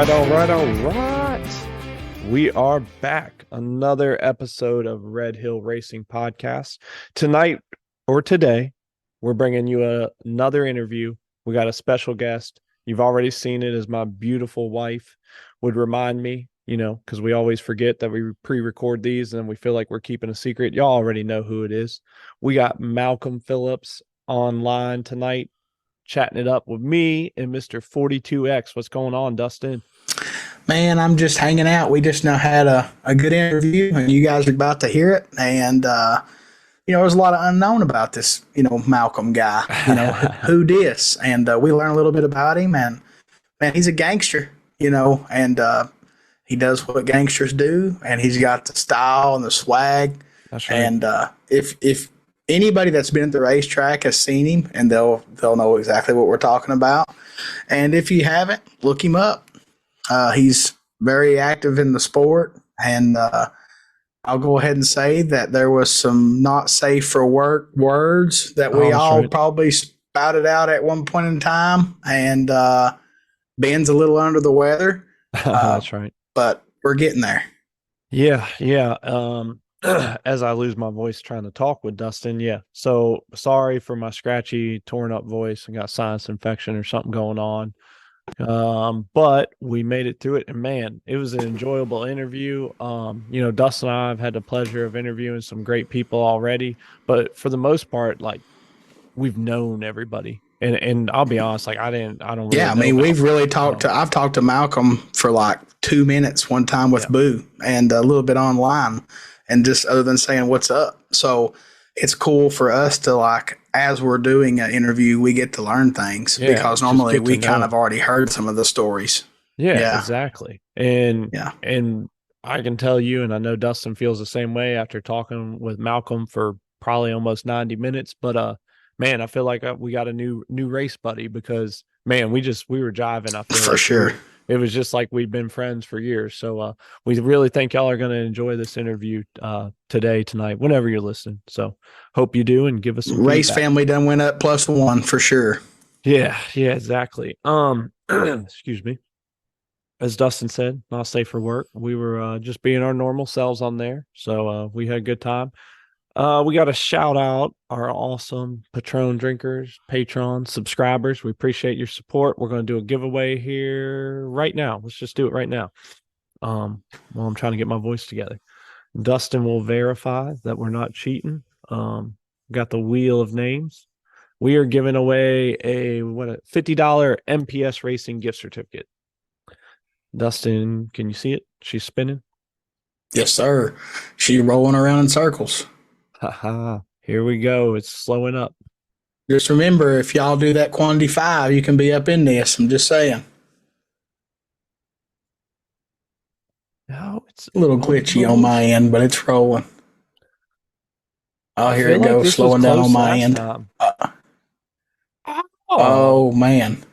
All right. We are back. Another episode of Red Hill Racing Podcast. Tonight or today, we're bringing you another interview. We got a special guest. You've already seen it, as my beautiful wife would remind me, because we always forget that we pre-record these and we feel like we're keeping a secret. Y'all already know who it is. We got Malcolm Phillips online tonight, chatting it up with me and Mr. 42X. What's going on, Dustin? Man, I'm just hanging out. We just now had a good interview, and you guys are about to hear it. And, there's a lot of unknown about this, Malcolm guy, who dis. And we learn a little bit about him. And, man, he's a gangster, and he does what gangsters do. And he's got the style and the swag. That's right. And if anybody that's been at the racetrack has seen him, and they'll know exactly what we're talking about. And if you haven't, look him up. He's very active in the sport, and I'll go ahead and say that there was some not safe for work words that we all probably spouted out at one point in time, and Ben's a little under the weather. That's right. But we're getting there. Yeah. As I lose my voice trying to talk with Dustin, yeah. So sorry for my scratchy, torn up voice. I got sinus infection or something going on. But we made it through it, and man, it was an enjoyable interview. Dustin and I have had the pleasure of interviewing some great people already, but for the most part, like, we've known everybody, and I'll be honest, like, I don't really yeah, I mean, we've really talked to, I've talked to Malcolm for like 2 minutes one time with Boo, and a little bit online, and just other than saying what's up. So it's cool for us to, like, as we're doing an interview, we get to learn things, because normally we kind of already heard some of the stories. Yeah, exactly. And I can tell you, and I know Dustin feels the same way after talking with Malcolm for probably almost 90 minutes. But man, I feel like we got a new race buddy, because man, we were jiving. I feel for sure. It was just like we've been friends for years. So we really think y'all are going to enjoy this interview tonight, whenever you're listening. So hope you do, and give us some race feedback. Family done went up +1 for sure. Yeah, exactly. Excuse me. As Dustin said, not safe for work. We were just being our normal selves on there. So we had a good time. We got to shout out our awesome Patron drinkers, patrons, subscribers. We appreciate your support. We're going to do a giveaway here right now. Let's just do it right now. While I'm trying to get my voice together. Dustin will verify that we're not cheating. Got the wheel of names. We are giving away a $50 MPS Racing gift certificate. Dustin, can you see it? She's spinning. Yes, sir. She's rolling around in circles. Haha, here we go. It's slowing up. Just remember, if y'all do that quantity 5, you can be up in this. I'm just saying. No, it's a little glitchy on my end, but it's rolling. Oh, here it goes, slowing down on my end. Oh, man.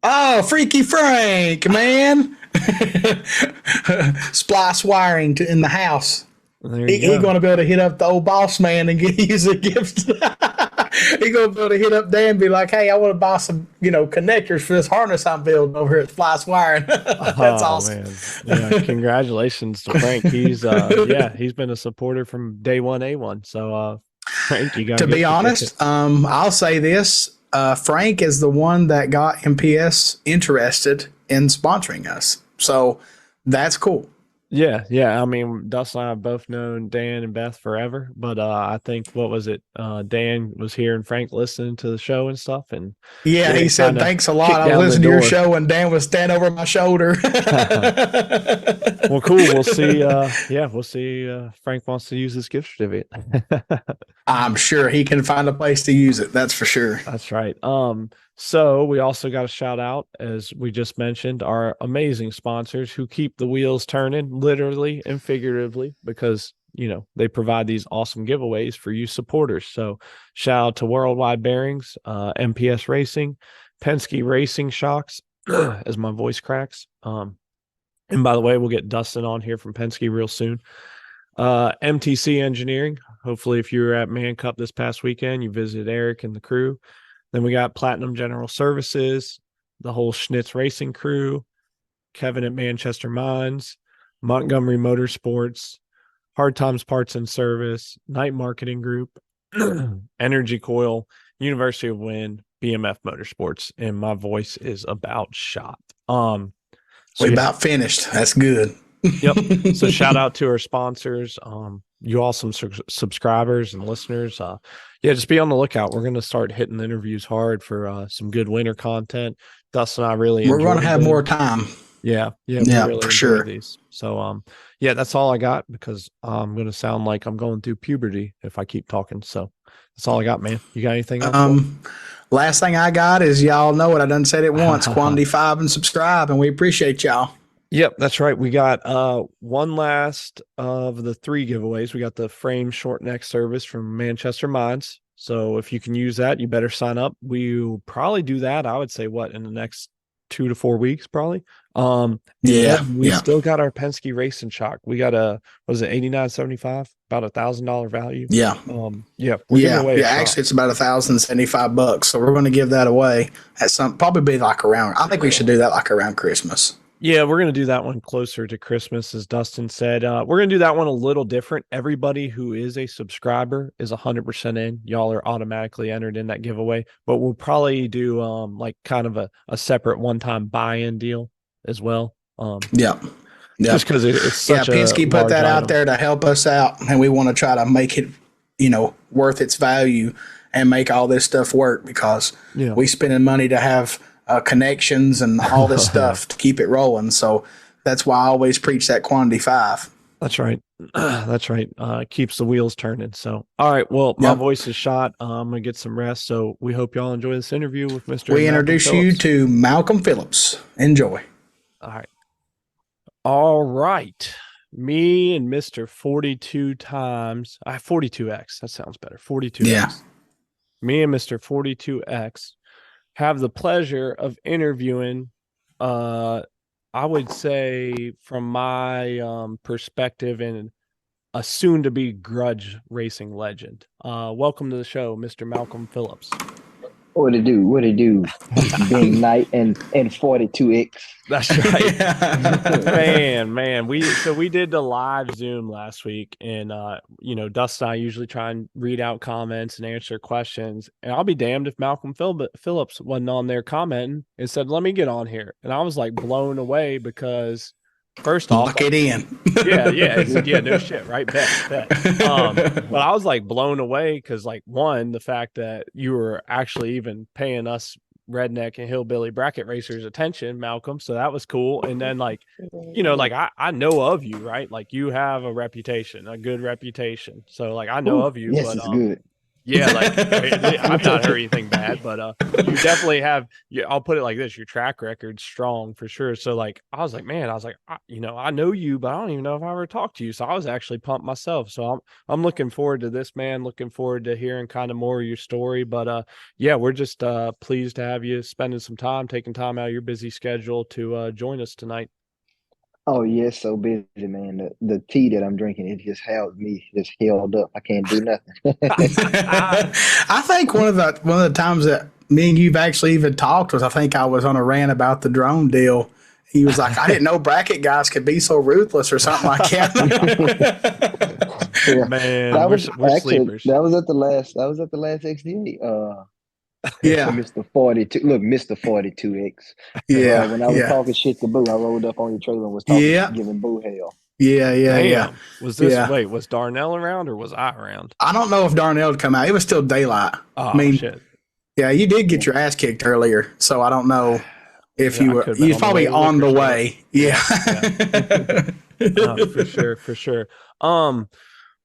Oh, Freaky Frank, man. Splice wiring in the house. He's going to be able to hit up the old boss man and use a gift. He's going to be able to hit up Dan and be like, hey, I want to buy some, connectors for this harness I'm building over here at Splice Wiring. That's awesome. Man. Yeah, congratulations to Frank. He's he's been a supporter from day one, A1. So Frank, you got to be honest, I'll say this. Frank is the one that got MPS interested in sponsoring us. So that's cool. Yeah. I mean, Dustin and I have both known Dan and Beth forever, but I think, what was it? Dan was here and Frank listening to the show and stuff, and yeah, he said, "Thanks a lot. I listened to your show," and Dan was standing over my shoulder. Well, cool. We'll see. We'll see. Frank wants to use this gift certificate. I'm sure he can find a place to use it. That's for sure. That's right. So we also got to shout out, as we just mentioned, our amazing sponsors who keep the wheels turning, literally and figuratively, because, they provide these awesome giveaways for you supporters. So shout out to Worldwide Bearings, MPS Racing, Penske Racing Shocks, as my voice cracks. And by the way, we'll get Dustin on here from Penske real soon. MTC Engineering. Hopefully, if you were at Man Cup this past weekend, you visited Eric and the crew. Then we got Platinum General Services, the whole Schnitz Racing crew, Kevin at Manchester Mines, Montgomery Motorsports, Hard Times Parts and Service, Night Marketing Group, Energy Coil, University of Wind, BMF Motorsports, and my voice is about shot. So We yeah, about finished. That's good. yep. So shout out to our sponsors, you awesome subscribers and listeners. Yeah, just be on the lookout. We're gonna start hitting the interviews hard for some good winter content. Dustin and I really We're going enjoy to have them. more time. Yeah, we Yeah, really for enjoy sure. these. So, yeah, that's all I got because I'm gonna sound like I'm going through puberty if I keep talking. So that's all I got, man. You got anything else? Last thing I got is y'all know it. I done said it once. Quantity 5 and subscribe, and we appreciate y'all. Yep, that's right. We got one last of the 3 giveaways. We got the frame short neck service from Manchester Mines. So if you can use that, you better sign up. We'll probably do that. I would say what in the next 2 to 4 weeks, probably. And Yeah, then we still got our Penske Racing Shock. We got was it 89.75, about $1,000 value. yeah, Yeah, we're giving away a shot. Actually, it's about $1,075. So we're going to give that away at some probably be like around. I think we should do that like around Christmas. Yeah, we're going to do that one closer to Christmas, as Dustin said. We're going to do that one a little different. Everybody who is a subscriber is 100% in. Y'all are automatically entered in that giveaway, but we'll probably do like kind of a separate one-time buy-in deal as well. Yeah. Just because it's such a Penske put that item out there to help us out, and we want to try to make it, worth its value and make all this stuff work because we spending money to have connections and all this stuff to keep it rolling. So that's why I always preach that quantity 5. That's right. That's right. Keeps the wheels turning. So, all right. Well, my voice is shot. I'm going to get some rest. So we hope y'all enjoy this interview with Mr. We introduce you to Malcolm Phillips. Enjoy. All right. All right. Me and Mr. 42 times. 42X. That sounds better. 42X. Yeah. Me and Mr. 42X have the pleasure of interviewing, I would say from my perspective, and a soon-to-be grudge racing legend. Welcome to the show, Mr. Malcolm Phillips. What it do? What it do? Being Knight and 42X. That's right. man. We did the live Zoom last week, and Dustin and I usually try and read out comments and answer questions. And I'll be damned if Malcolm Phillips wasn't on there commenting and said, "Let me get on here." And I was like blown away because first off, lock it in. yeah, no shit, right? Bet. But I was like blown away because, like, one, the fact that you were actually even paying us redneck and hillbilly bracket racers attention, Malcolm. So that was cool. And then, like, I know of you, right? Like, you have a reputation, a good reputation. So, like, I know of you. Yes, but, it's good. Yeah, like I've not heard anything bad, but you definitely have. I'll put it like this: your track record's strong for sure. So, like, I was like, I know you, but I don't even know if I ever talked to you. So I was actually pumped myself. So I'm looking forward to this, man. Looking forward to hearing kind of more of your story. But yeah, we're just pleased to have you spending some time, taking time out of your busy schedule to join us tonight. Oh yeah, it's so busy, man. The tea that I'm drinking, it just held me just held up. I can't do nothing. I think one of the times that me and you've actually even talked was I think I was on a rant about the drone deal. He was like, I didn't know bracket guys could be so ruthless or something like that. Yeah. Man, That we're actually, sleepers. that was at the last XDA. Yeah. Mr. 42. Look, Mr. 42X. Yeah. When I was talking shit to Boo, I rolled up on your trailer and was giving Boo hell. Yeah. Was this wait, was Darnell around or was I around? I don't know if Darnell had come out. It was still daylight. Oh, shit. Yeah, you did get your ass kicked earlier, so I don't know if you're probably on the way. Yeah. For sure.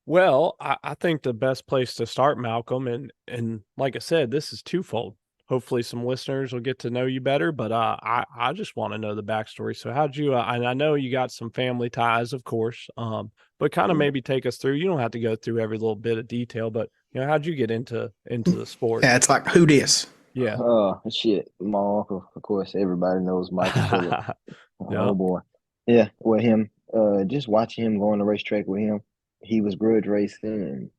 Well, I think the best place to start, Malcolm, and like I said, this is twofold. Hopefully some listeners will get to know you better, but I just want to know the backstory. So how'd you, and I know you got some family ties, of course, but kind of maybe take us through. You don't have to go through every little bit of detail, but how'd you get into the sport? Yeah, it's like, who dis? Yeah. Oh, shit. My uncle, of course, everybody knows Michael Phillips. Yeah. Oh, boy. Yeah, with him, just watching him go on the racetrack with him. He was grudge racing and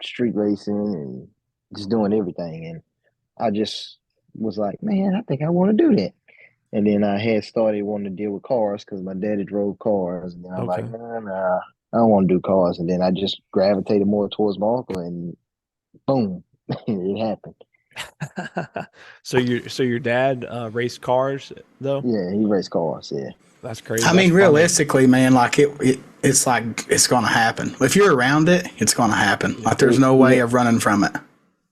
street racing and just doing everything. And I just was like, man, I think I want to do that. And then I had started wanting to deal with cars because my daddy drove cars. And then I'm like, Okay. nah, I don't want to do cars. And then I just gravitated more towards my uncle, and boom, it happened. So your dad raced cars though? Yeah, he raced cars. Yeah, That's crazy. I That's mean, funny. realistically, man, like it's like it's going to happen. If you're around it, it's going to happen. Yeah. Like there's no way yeah, of running from it.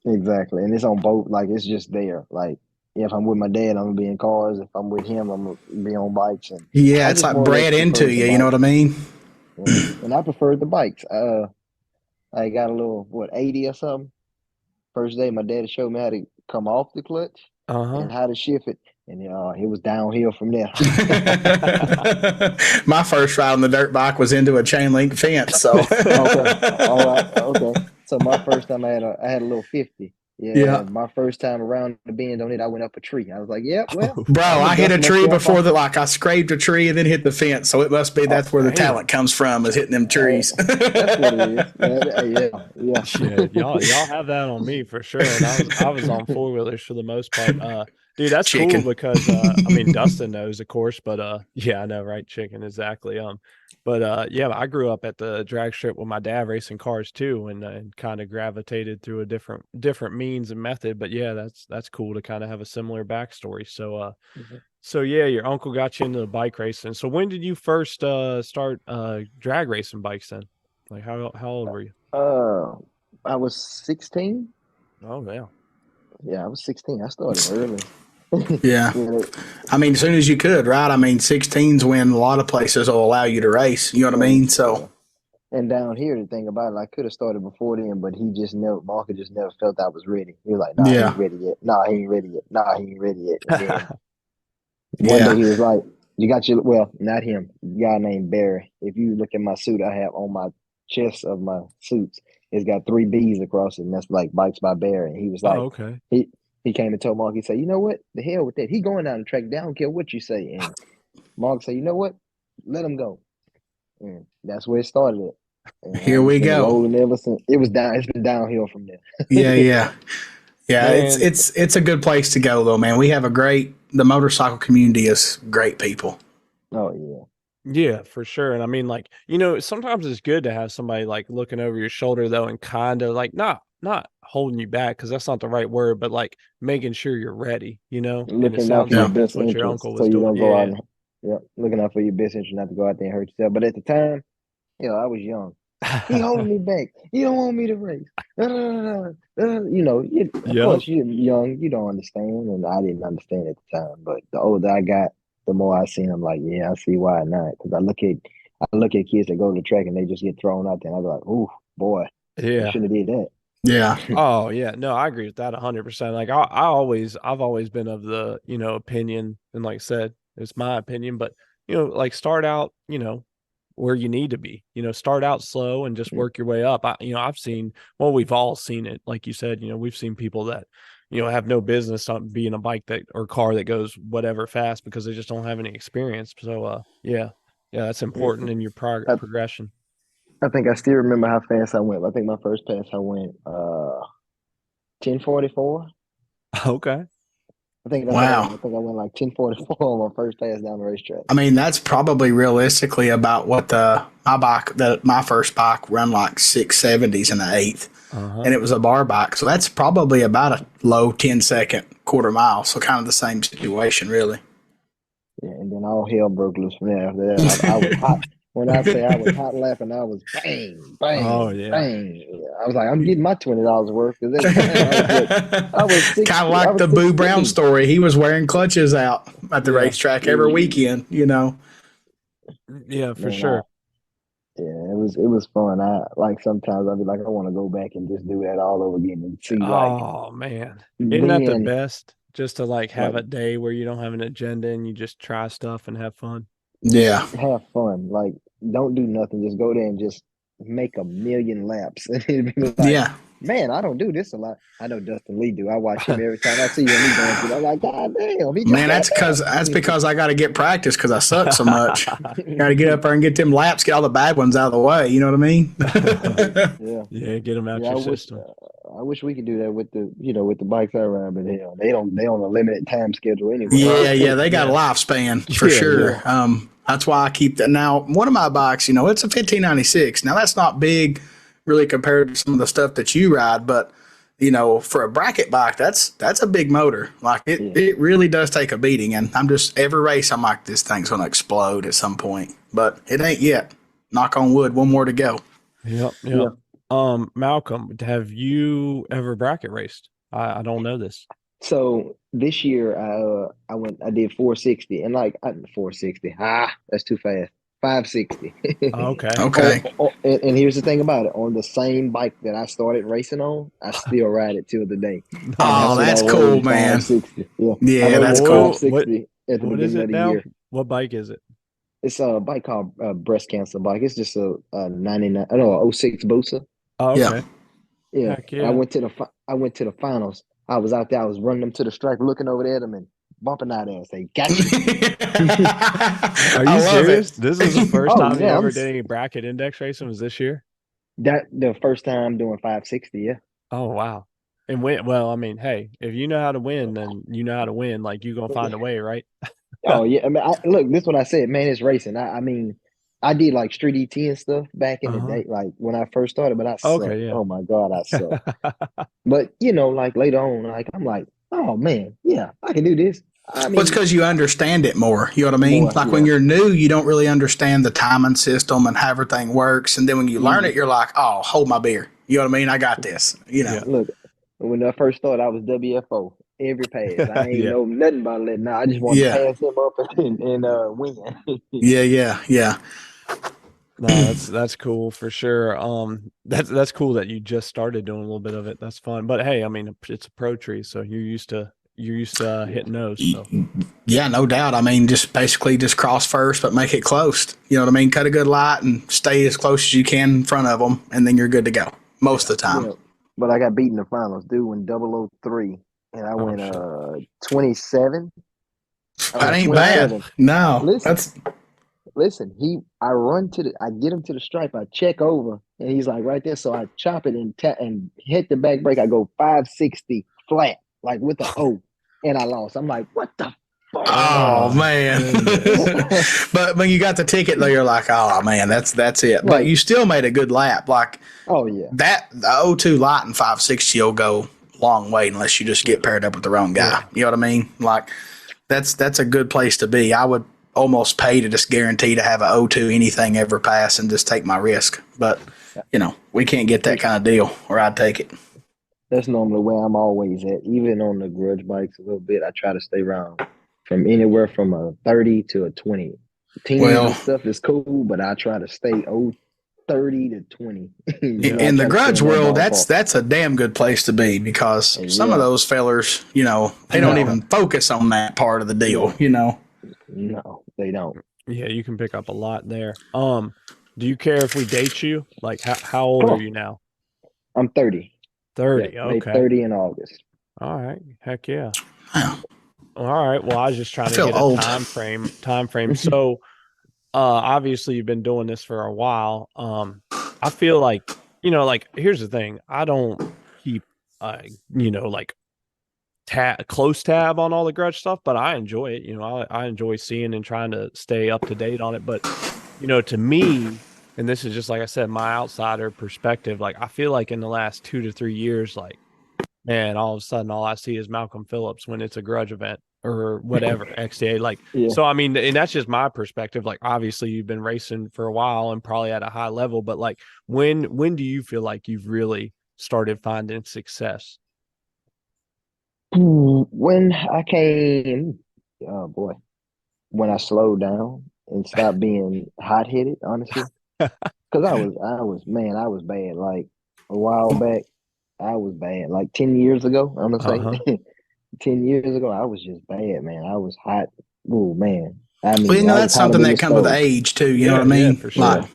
exactly. And it's on both. Like it's just there. Like if I'm with my dad, I'm gonna be in cars. If I'm with him, I'm gonna be on bikes. And Yeah, I it's just like more or less bred into preferred the you. You know what bikes. I mean? Yeah. And I preferred the bikes. I got a little 80 or something. First day, my daddy showed me how to come off the clutch Uh-huh. and how to shift it, and it was downhill from there. My first ride on the dirt bike was into a chain link fence. So, Okay, all right, okay. So my first time I had a little 50. Yeah, yeah. my first time around the bend on it, I went up a tree. I was like, "Yep, well, Oh, Bro, I'm I gonna hit dust a tree myself before off." that. Like I scraped a tree and then hit the fence. So it must be Oh, that's where the damn. talent comes from is hitting them hey, trees. that's what it is. Yeah, Yeah, y'all yeah. y'all have that on me for sure. And I was on four wheelers for the most part. Dude, that's cool Chicken. because I mean Dustin knows, of course, but yeah, I know, right? Chicken, exactly. But yeah, I grew up at the drag strip with my dad racing cars too, and kind of gravitated through a different means and method. But yeah, that's cool to kind of have a similar backstory. So yeah, your uncle got you into the bike racing. So when did you first start drag racing bikes then? Like how old were you? Uh, I was 16. Oh yeah. Yeah, I was 16. I started early. Yeah. Yeah, I mean, as soon as you could, right? I mean, 16's when a lot of places will allow you to race. You know what I race. mean? So, Yeah. And down here, the thing about it, I could have started before then, but Marker just never felt I was ready. He was like, "Nah, he yeah. ain't ready yet. Nah, he ain't ready yet. Nah, he ain't ready yet." And then one day Yeah. he was like, "You got your well, not him, a guy named Barry. If you look at my suit, I have on my chest of my suits, it's got three B's across it, and that's like Bikes by Barry." And he was Oh, like, okay. he he came and told Mark, he said, "You know what? The hell with that. He going down the track. They don't care what you say." And Mark said, "You know what? Let him go." And that's where it started at. And Here I've just we been go. rolling ever since. It's been downhill from Yeah. there. Yeah. Yeah. It's, Man, it's, it's a good place to go, though, man. We have the motorcycle community is great people. Oh yeah. yeah, for sure. And I mean, like, sometimes it's good to have somebody like looking over your shoulder though, and kind of like not holding you back because that's not the right word, but like making sure you're ready, And it Looking out sounds for your Yeah. like best that's what your interest uncle so was you doing. don't go out Yeah. and yeah, looking out for your best interest not to go out there and hurt yourself. But at the time, I was young. He holding me back. You don't want me to race. Of Yep. course you're young, you don't understand, and I didn't understand at the time. But the older I got, the more I seen. I'm like, yeah, I see why not. Because I look at kids that go to the track and they just get thrown out there, and I be like, ooh, boy, they Yeah. shouldn't have did Yeah. that. Oh yeah, no, I agree with that 100%. Like I've always been of the, opinion, and like I said, it's my opinion, but like start out, where you need to be, start out slow and just work your way up. I've seen, well, we've all seen it. Like you said, we've seen people that, have no business on being a bike that or car that goes whatever fast because they just don't have any experience. So, yeah, that's important in your I, progression. I think I still remember how fast I went. I think my first pass I went 10:44. Okay. I think that's what I went. Wow. I think I went like 10:44 on my first pass down the racetrack. I mean, that's probably realistically about what my first bike run like 670s in the eighth, Uh-huh. and it was a bar bike. So that's probably about a low 10-second quarter mile. So kind of the same situation, really. Yeah, and then all hell broke loose from there. After that, I was hot. When I say I was hot lapping, I was bang, Oh bang, yeah. bang. Yeah, I was like, I'm getting my $20 worth because at the time I was Kind of I like was the Boo Brown 16. story. He was wearing clutches out at the Yeah. racetrack every Yeah, weekend. Yeah, for man, sure. yeah, it was fun. I like sometimes I'd be like, I want to go back and just do that all over again and see like Oh man. Isn't that the then best? Just to like have like a day where you don't have an agenda and you just try stuff and have fun. Yeah. have fun. Like, don't do nothing. Just go there and just make a million laps. And it'd be like, Yeah. man, I don't do this a lot. I know Dustin Lee do. I watch him every time I see him. He going through. I'm like, God damn, he got Man, that's because I got to get practice because I suck so much. Got to get up there and get them laps, get all the bad ones out of the way. You know what I mean? yeah, Yeah, get them out yeah. your system. I wish we could do that with with the bikes I ride, but hell, they on a limited time schedule anyway. Yeah, Right. yeah, they got a Yeah. lifespan for Yeah, sure. yeah. That's why I keep that. Now, one of my bikes, it's a 1596. Now that's not big, really, compared to some of the stuff that you ride, but for a bracket bike, that's a big motor. Like Yeah. it really does take a beating, and I'm just every race I'm like, this thing's gonna explode at some point, but it ain't yet. Knock on wood, one more to go. Yep. Yep. Yeah. Malcolm, have you ever bracket raced? I don't know this. So this year, I did 460, and like 460. That's too fast. 560. Okay. Okay. And here's the thing about it: on the same bike that I started racing on, I still ride it till the day. And Oh, that's what I Nice. that's rode cool, in man. 560. Yeah, I Yeah, rode that's in cool. What 560 at the what is beginning of it the now? year. What bike is it? It's a bike called breast cancer bike. It's just a 99, I know, a '06 Busa. Oh, Yeah. okay. Yeah, Heck yeah. I went to the finals. I was out there. I was running them to the stripe, looking over there at them and bumping out there and say, "Got you." Are I you love it. serious? This is the first Oh time you yeah, ever did any bracket index racing was this year? that the first time I'm doing 560. Yeah. Oh wow. And win well, I mean, hey, if you know how to win, then you know how to win. Like you gonna find a way, right? Oh yeah. I mean, look, this is what I said, man. It's racing. I mean, I did like street ET and stuff back in the Uh-huh. day, like when I first started, but I sucked. Okay, Oh my God, I yeah. sucked. But like later on, like I'm like, oh man, yeah, I can do this. I Well, it's mean, because you understand it more. You know what I mean? more, Like when yeah. you're new, you don't really understand the timing system and how everything works. And then when you learn Mhm. it, you're like, oh, hold my beer. You know what I mean? I got this. Yeah. Look, when I first started, I was WFO every pass. I ain't Yeah. know nothing about letting out. I just wanted to Yeah. pass him up and win. Yeah. Yeah. Yeah. No, that's cool for sure. That's cool that you just started doing a little bit of it. That's fun. But hey, I mean, it's a pro tree, so you're used to Yeah. hitting those. So Yeah, no doubt. I mean, just basically just cross first, but make it close. You know what I mean? Cut a good light and stay as close as you can in front of them, and then you're good to go most yeah. of the time. Yeah. But I got beat in the finals, dude, in 003. And I Oh went shit. 27. I That went ain't bad. 27. No, Listen, that's listen, I get him to the stripe, I check over, and he's like right there. So I chop it and hit the back brake. I go 560 flat, like with the O, and I lost. I'm like, what the fuck? oh Oh man. goodness. But when you got the ticket though, you're like, oh man, that's it. But Like, you still made a good lap. Like oh yeah, that, the O2 light and 560 will go a long way unless you just get paired up with the wrong guy. Yeah. You know what I mean? Like that's a good place to be. I would almost pay to just guarantee to have an O2 anything ever pass and just take my risk. But we can't get that kind of deal, or I'd take it. that's normally where I'm always at. Even on the grudge bikes a little bit, I try to stay around from anywhere from a 30 to a 20. Teams and Well, stuff is cool, but I try to stay 30 to 20. Yeah. I in the try to stay grudge in that world, that's ballpark. that's a damn good place to be because some of Yeah, those fellers, they don't no, even focus on that part of the deal. no, You know, no, they don't. Yeah, you can pick up a lot there. Do you care if we date you? Like how old are Oh, you now? I'm 30. Yeah, 30. made Okay. 30 in August. All right. Heck yeah. yeah, All right. Well, I was just I trying to feel get a old. time frame. So obviously you've been doing this for a while. I feel like, like here's the thing. I don't keep like close tab on all the grudge stuff, but I enjoy it. I enjoy seeing and trying to stay up to date on it. But to me, and this is just like I said, my outsider perspective, like I feel like in the last 2 to 3 years, like man, all of a sudden all I see is Malcolm Phillips when it's a grudge event or whatever, XDA. Like, Yeah. so I mean, and that's just my perspective. Like, obviously you've been racing for a while and probably at a high level, but like when do you feel like you've really started finding success? When I came, oh boy, when I slowed down and stopped being hot headed, honestly, because man, I was bad. Like a while back, I was bad. Like 10 years ago, I'm gonna say, Uh-huh. 10 years ago, I was just bad, man. I was hot. Oh man, I Well, mean, I was that's hotter something than that the comes with stove. age too. You know what Yeah, I yeah, mean? for Like, Yeah, sure.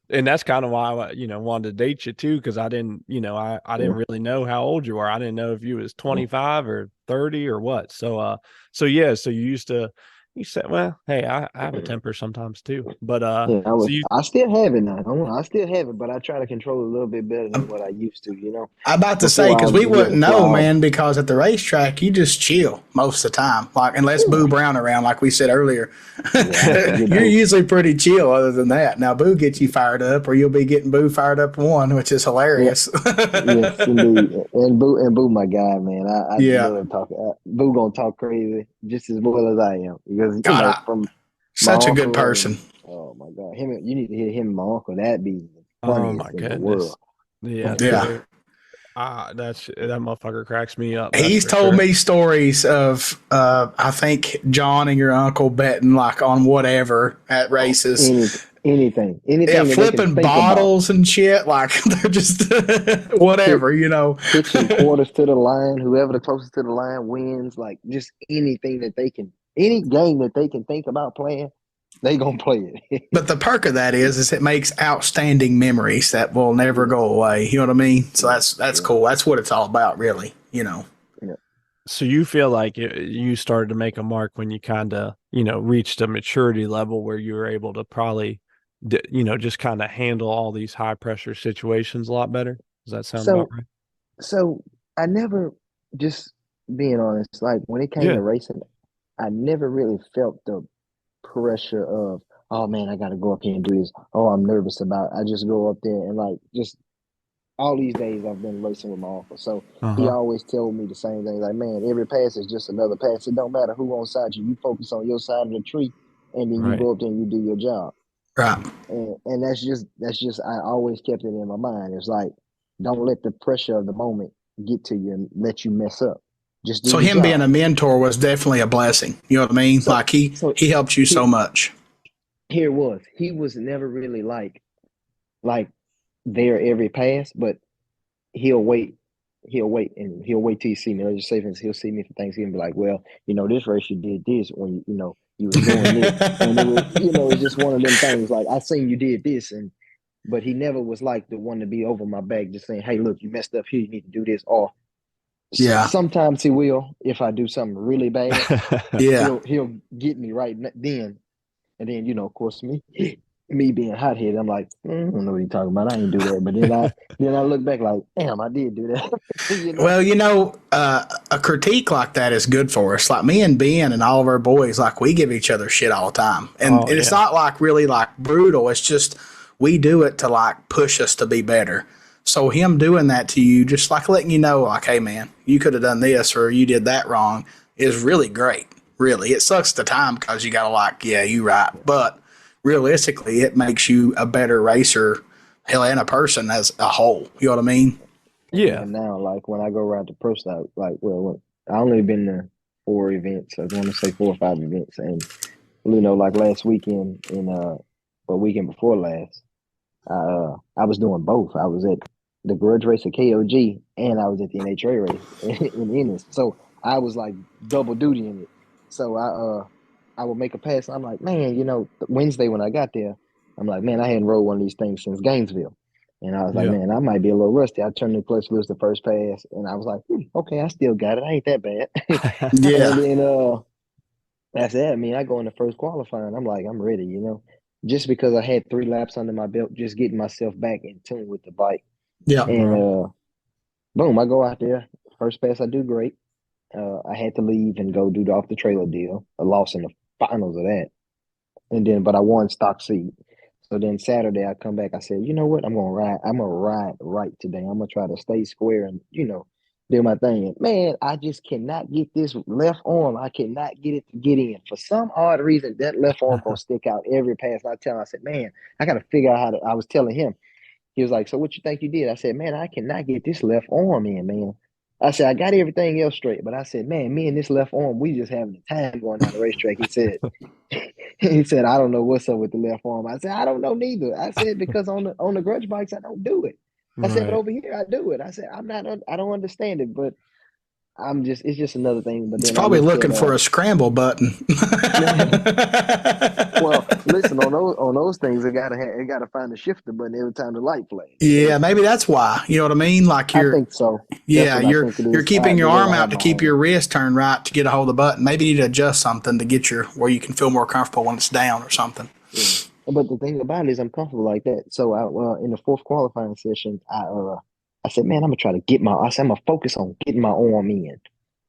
And that's kind of why I, wanted to date you too, because I didn't, I yeah, didn't really know how old you were. I didn't know if you was yeah. 25 or 30 or what. So yeah, so you used to, You said, well, hey, I have a temper sometimes too. But Yeah, so you I still have it now. I still have it, but I try to control it a little bit better than what I used to. I'm about to say, Before I because we would get wouldn't a fly know, off. man, because at the racetrack, you just chill most of the time. Like, unless Yeah, Boo Brown around, like we said earlier, yeah, I forget you're Boo. usually pretty chill other than that. Now, Boo gets you fired up, or you'll be getting Boo fired up one, which is Yeah, hilarious. yes, indeed. And Boo, my guy, man. I Yeah. love talking. Boo gonna talk crazy just as well as I am because God, from my such a good uncle and person. oh my God, you need to hear him and my uncle. That'd be the oh my funniest in the goodness. world. Yeah, Yeah. that motherfucker cracks me up, that's He's for told sure. me stories of, I think, John and your uncle betting like on whatever at Oh, races. Yeah, anything that they can flipping think about. bottles and shit. Like they're just Pit, whatever, you know. Pitching quarters to the line. Whoever the closest to the line wins. Like just anything that they can, any game that they can think about playing, they gonna play it. But the perk of that is it makes outstanding memories that will never go Yes, away. You know what I mean? So yeah, that's yeah, cool. That's what it's all about, really. You know. yeah. So you feel like you started to make a mark when you kind of, reached a maturity level where you were able to probably, just kind of handle all these high pressure situations a lot better. Does that sound about So, right? so I never just being honest. Like when it came Yeah. to racing, I never really felt the pressure of, oh man, I got to go up here and do this. Oh, I'm nervous about it. I just go up there and like just all these days I've been racing with my uncle. So he Uh-huh. always told me the same thing. Like, man, every pass is just another pass. It don't matter who on side you. You focus on your side of the tree, and then you Right. go up there and you do your job. Right. And that's just I always kept it in my mind. It's like, don't let the pressure of the moment get to you and let you mess up. Just do So the him being job. a mentor was definitely a blessing. You know what I mean? So Like he so he helped you he, so much. here it was. He was never really like there every pass, but he'll wait. He'll wait till you see me. Let's just say, for instance, he'll see me for Thanksgiving and be like, well, this race you did this when you was doing this. And it was, it's just one of them things. Like I seen you did this, but he never was like the one to be over my back just saying, hey, look, you messed up here, you need to do this. Or Yeah. sometimes he will if I do something really bad. Yeah. He'll get me right then. And then, of course, me being hot headed, I'm like, I don't know what you're talking about. I ain't do that. But then I look back like, damn, I did do that. you know? Well, a critique like that is good for us. Like me and Ben and all of our boys, like we give each other shit all the time, and Oh it's yeah. not like really like brutal. It's just we do it to like push us to be better. So him doing that to you, just like letting you know, like, hey man, you could have done this or you did that wrong, is really great. Really, it sucks the time because you gotta like, yeah, you right, but realistically, it makes you a better racer, hell, and a person as a whole. You know what I mean? And Yeah. even now, like when I go around to pro style, like, well, I only been to 4 events. I want to say 4 or 5 events. And, like last weekend or weekend before last, I was doing both. I was at the grudge race at KOG and I was at the NHRA race in Ennis. So I was like double duty in it. So I would make a pass. I'm like, man, Wednesday when I got there, I'm like, man, I hadn't rode one of these things since Gainesville. And I was like, Yeah. man, I might be a little rusty. I turned the clutch loose the first pass, and I was like, okay, I still got it. I ain't that bad. And Yeah. then that's it. I mean, I go in the first qualifying. I'm like, I'm ready, just because I had 3 laps under my belt, just getting myself back in tune with the bike. Yeah. And Right. boom, I go out there. First pass, I do great. I had to leave and go do the off the trailer deal. I lost in the finals of that. But I won stock seat. So then Saturday I come back. I said, you know what? I'm gonna ride. I'm gonna ride right today. I'm gonna try to stay square and do my thing. And man, I just cannot get this left arm. I cannot get it to get in. For some odd reason, that left arm gonna stick out every pass. And I tell him, I said, man, I gotta figure out how to. I was telling him. He was like, so what you think you did? I said, man, I cannot get this left arm in, man. I said, I got everything else straight, but I said, man, me and this left arm, we just having a time going down the racetrack. He said, he said, I don't know what's up with the left arm. I said, I don't know neither. I said, because on the grudge bikes, I don't do it. I said, but Right. over here, I do it. I said, I don't understand it, but it's just another thing. But It's then I probably looked looking at for a scramble button. well, listen, on those things, it gotta find the shifter button every time the light flashes. Yeah, So maybe that's why. You know what I mean? Like I think so. That's yeah, what I think it you're is. keeping your The way arm I have out to my keep hand. your wrist turned right to get a hold of the button. Maybe you need to adjust something to get your where you can feel more comfortable when it's down or something. Yeah. But the thing about it is I'm comfortable like that. So in the fourth qualifying session, I said, man, I said, I'm gonna focus on getting my arm in.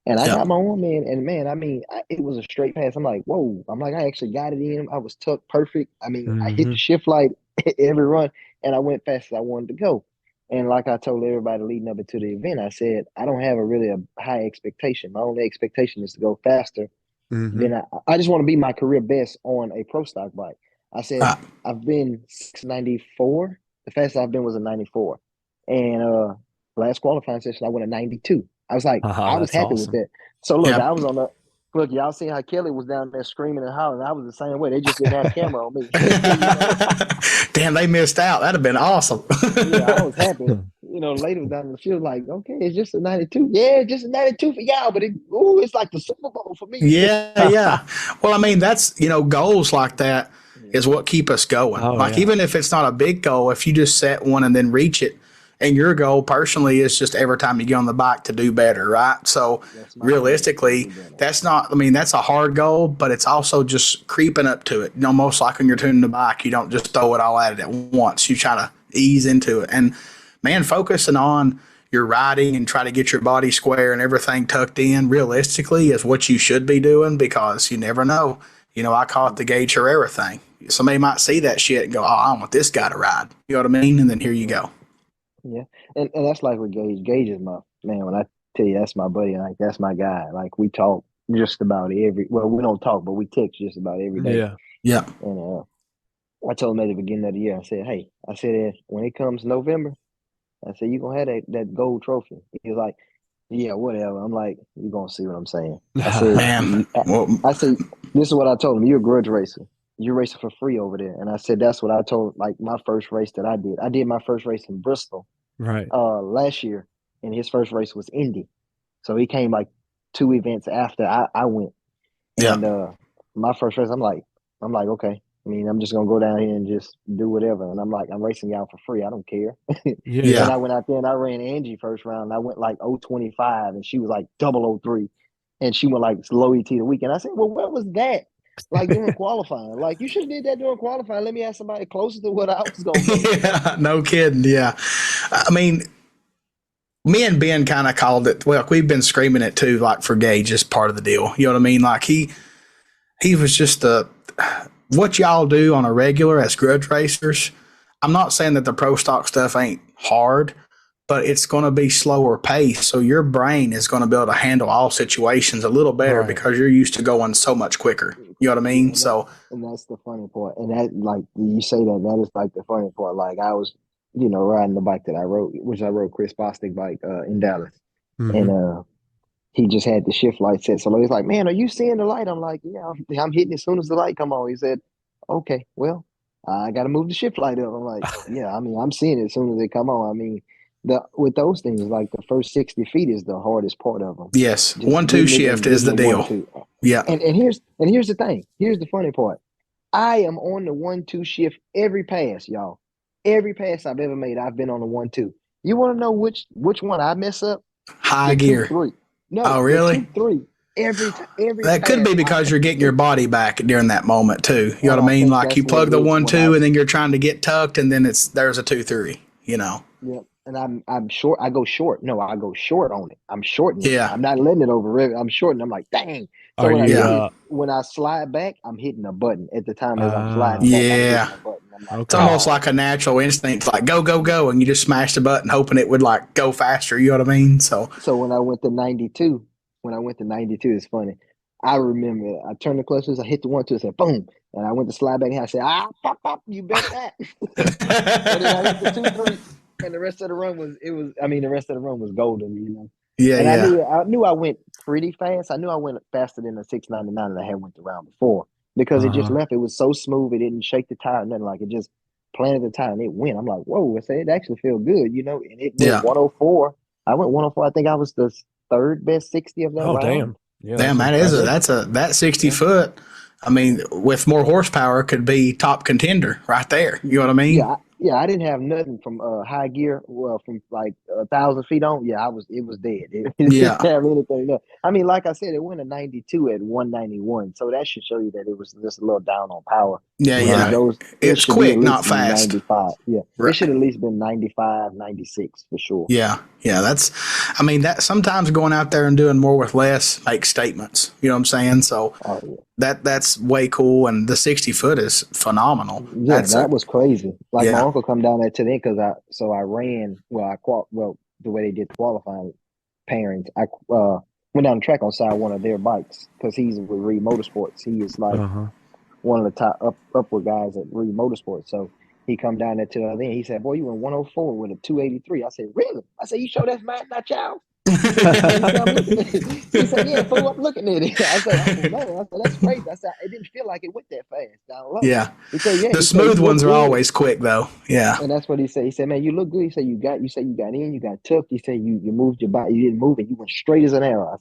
And I Yeah. got my arm in, and man, I mean, it was a straight pass. I'm like, whoa! I'm like, I actually got it in. I was tucked perfect. I mean, I hit Hmm. the shift light every run, and I went fast as I wanted to go. And like I told everybody leading up into the event, I said, I don't have a high expectation. My only expectation is to go faster. Hmm. Then I just want to be my career best on a pro stock bike. I said, Uh, I've been 694. The fastest I've been was a 94. And last qualifying session, I went a 92. Oh, I was that's happy with awesome. that. So look, yeah. I was on the look, y'all see how Kelly was down there screaming and hollering. I was the same way. They just didn't have a camera on me. You know? Damn, they missed out. That'd have been awesome. Yeah, I was happy. You know, later down the field, like, okay, it's just a 92. Yeah, just a 92 for y'all, but it's like the Super Bowl for me. Yeah, yeah. Well, I mean, that's, goals like that is what keep us going. Oh Like, yeah. even if it's not a big goal, if you just set one and then reach it, and your goal personally is just every time you get on the bike to do better, right? So, That's my goal. realistically, Do better. that's not, I mean, that's a hard goal, but it's also just creeping up to it. Almost like when you're tuning the bike, you don't just throw it all at it at once. You try to ease into it. And, man, focusing on your riding and try to get your body square and everything tucked in realistically is what you should be doing because you never know. I call it the gauge Herrera thing. Somebody might see that shit and go, "Oh, I want this guy to ride." You know what I mean? And then here you go. Yeah, and that's like with Gage. Gage is my man. When I tell you that's my buddy, like that's my guy. Like we talk just about well, we don't talk, but we text just about every day. Yeah. Yeah. And I told him at the beginning of the year, I said, hey, when it comes November, I said you're gonna have that gold trophy. He was like, yeah, whatever. I'm like, you're gonna see what I'm saying. I said, Man. Well, I said, this is what I told him. You're a grudge racer. You're racing for free over there. And I said, that's what I told. Like my first race that I did. I did my first race in Bristol Right. last year, and his first race was Indy. So he came like 2 events after I went. yeah. And my first race, I'm like, okay. I mean, I'm just gonna go down here and just do whatever. And I'm like, I'm racing y'all for free. I don't care. Yeah. And Yeah. I went out there and I ran Angie first round. And I went like 025 and she was like 003. And she went like low ET the weekend. I said, well, what was that? Like during qualifying. Like you should have did that during qualifying. Let me ask somebody closer to what I was gonna go. Yeah. No kidding. Yeah. I mean, me and Ben kind of called it. Well, we've been screaming it too, like for Gage is part of the deal. You know what I mean? Like he was just what y'all do on a regular as grudge racers. I'm not saying that the pro stock stuff ain't hard, but it's going to be slower pace. So your brain is going to be able to handle all situations a little better Right. because you're used to going so much quicker. You know what I Yeah, mean? So and that's the funny part. And that, like you say that is like the funny part. Like I was, riding the bike that I rode, which I rode Chris Bostic bike in Dallas, and Hmm. he just had the shift light set. So he's like, "Man, are you seeing the light?" I'm like, "Yeah, I'm hitting as soon as the light come on." He said, "Okay, well, I got to move the shift light up." I'm like, "Yeah, I mean, I'm seeing it as soon as they come on." I mean, with those things, like the first 60 feet is the hardest part of them. yes, Just 1-2 getting it shift and is getting the it one deal. two. Yeah. And here's the thing. Here's the funny part. I am on the 1-2 shift every pass, y'all. Every pass I've ever made, I've been on the 1-2. You want to know which one I mess up? High The two gear. three. Oh, No, the really? 2-3. Every That could pass. be because you're getting your body back during that moment too. You know And what I I mean? think Like you that's what plug it the is. 1-2 and then you're trying to get tucked and then there's a 2-3, you know? Yeah, and I'm short. I go short. No, I go short on it. I'm shortening it. Yeah. I'm not letting it over rev. I'm shortening. I'm like, dang. So Are when I you do Yeah. it, when I slide back, I'm hitting a button. At the time as I'm sliding back, I'm hitting Yeah. a button. I'm like, It's okay. almost oh, like a natural instinct, like go, go, go, and you just smash the button hoping it would like go faster. You know what I mean? So so when I went to 92, it's funny. I remember I turned the clutch loose, I hit the 1-2, I said boom, and I went to slide back and I said, pop, pop, you bet that. And then I hit the 2-3, and the rest of the run the rest of the run was golden. yeah, And yeah, I knew I went pretty fast. I knew I went faster than the 699 that I had went the round before because it just Uh-huh. left. It was so smooth, it didn't shake the tire, nothing like it just planted the tire and it went. I'm like, whoa, I said it actually feel good, and it went yeah. 104. I went 104. I think I was third best 60 of that Oh, round. damn. Yeah, Damn, that 60 foot. I mean, with more horsepower, could be top contender right there. You know what I mean? I didn't have nothing from high gear. Well, from like 1,000 feet on. Yeah, it was dead. It Yeah. didn't have anything there. I mean, like I said, it went a 92 at 191, so that should show you that it was just a little down on power. Yeah, When yeah. it goes, it It's should be quick, at not least fast. 95. Yeah, Right. it should at least been 95, 96 for sure. Yeah, yeah. I mean, that sometimes going out there and doing more with less makes statements. You know what I'm saying? So Oh yeah. that's way cool, and the 60 foot is phenomenal. Yeah, that was crazy. Like my Yeah. uncle come down there today because I ran. Well, the way they did qualifying pairings, I went down the track on side one of their bikes because he's with Reed Motorsports. He is like one of the top upward guys at Reed Motorsports. So he come down there to the other end. He said, "Boy, you went 104 with a 283." I said, "Really?" I said, "You sure that's not y'all?" He said, "Yeah, fool, I'm looking at it." I said, "Oh no!" I said, "That's crazy." I said, "It didn't feel like it went that fast down low." Yeah. He said, "Yeah." The smooth ones are always quick, though. Yeah. And that's what he said. He said, "Man, you look good." He said, "You got in, you got tucked." He said, "You moved your body, you didn't move it, you went straight as an arrow."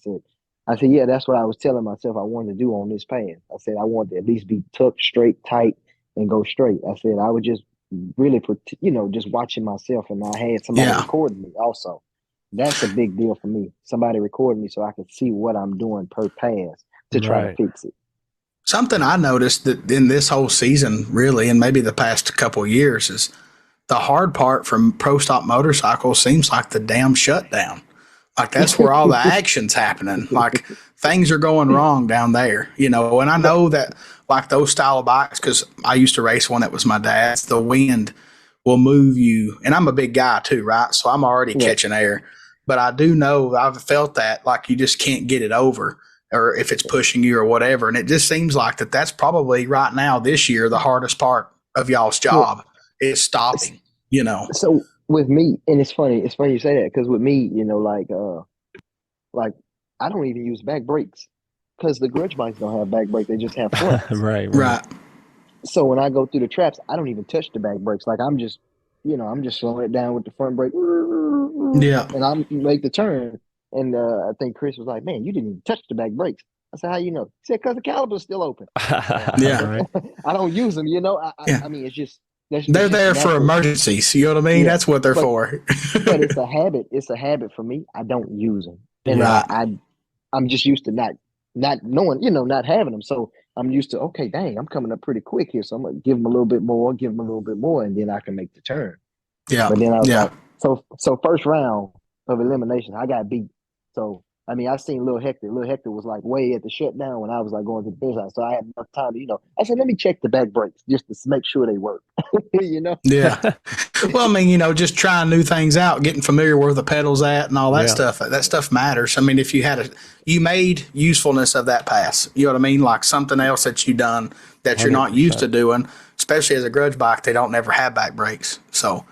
I said, "Yeah, that's what I was telling myself I wanted to do on this path." I said, "I wanted to at least be tucked straight, tight, and go straight." I said, "I would just really, just watching myself, and I had somebody recording me also." That's a big deal for me. Somebody recording me so I could see what I'm doing per pass to try to fix it. Something I noticed that in this whole season, really, and maybe the past couple of years, is the hard part from pro stock motorcycles seems like the damn shutdown. Like that's where all the action's happening. Like things are going wrong down there, and I know that like those style of bikes, because I used to race one that was my dad's, the wind will move you. And I'm a big guy too, right? So I'm already catching air. But I do know I've felt that like you just can't get it over, or if it's pushing you or whatever. And it just seems like that's probably right now this year the hardest part of y'all's job is stopping, So with me, and it's funny you say that, because with me, like I don't even use back brakes because the grudge bikes don't have back brakes, they just have fronts. Right. So when I go through the traps, I don't even touch the back brakes. Like I'm just slowing it down with the front brake. Yeah. And I make the turn. And I think Chris was like, "Man, you didn't even touch the back brakes." I said, "How you know?" He said, "Because the caliper's still open." Yeah. I don't use them, I mean, it's just they're there for emergencies. You know what I mean? That's what they're for. But it's a habit. It's a habit for me. I don't use them, and I'm just used to not knowing, not having them. So I'm used to, okay, dang, I'm coming up pretty quick here, so I'm gonna give them a little bit more, and then I can make the turn. Yeah. But then I was like, so first round of elimination, I got beat. So I mean, I've seen Lil Hector. Lil Hector was like way at the shutdown when I was like going to the finish line. So I had enough time to, I said, let me check the back brakes just to make sure they work. Yeah. Well, I mean, just trying new things out, getting familiar where the pedal's at and all that stuff. That stuff matters. I mean, if you made usefulness of that pass, you know what I mean? Like something else that you done that you're not used to doing, especially as a grudge bike, they don't never have back brakes. So,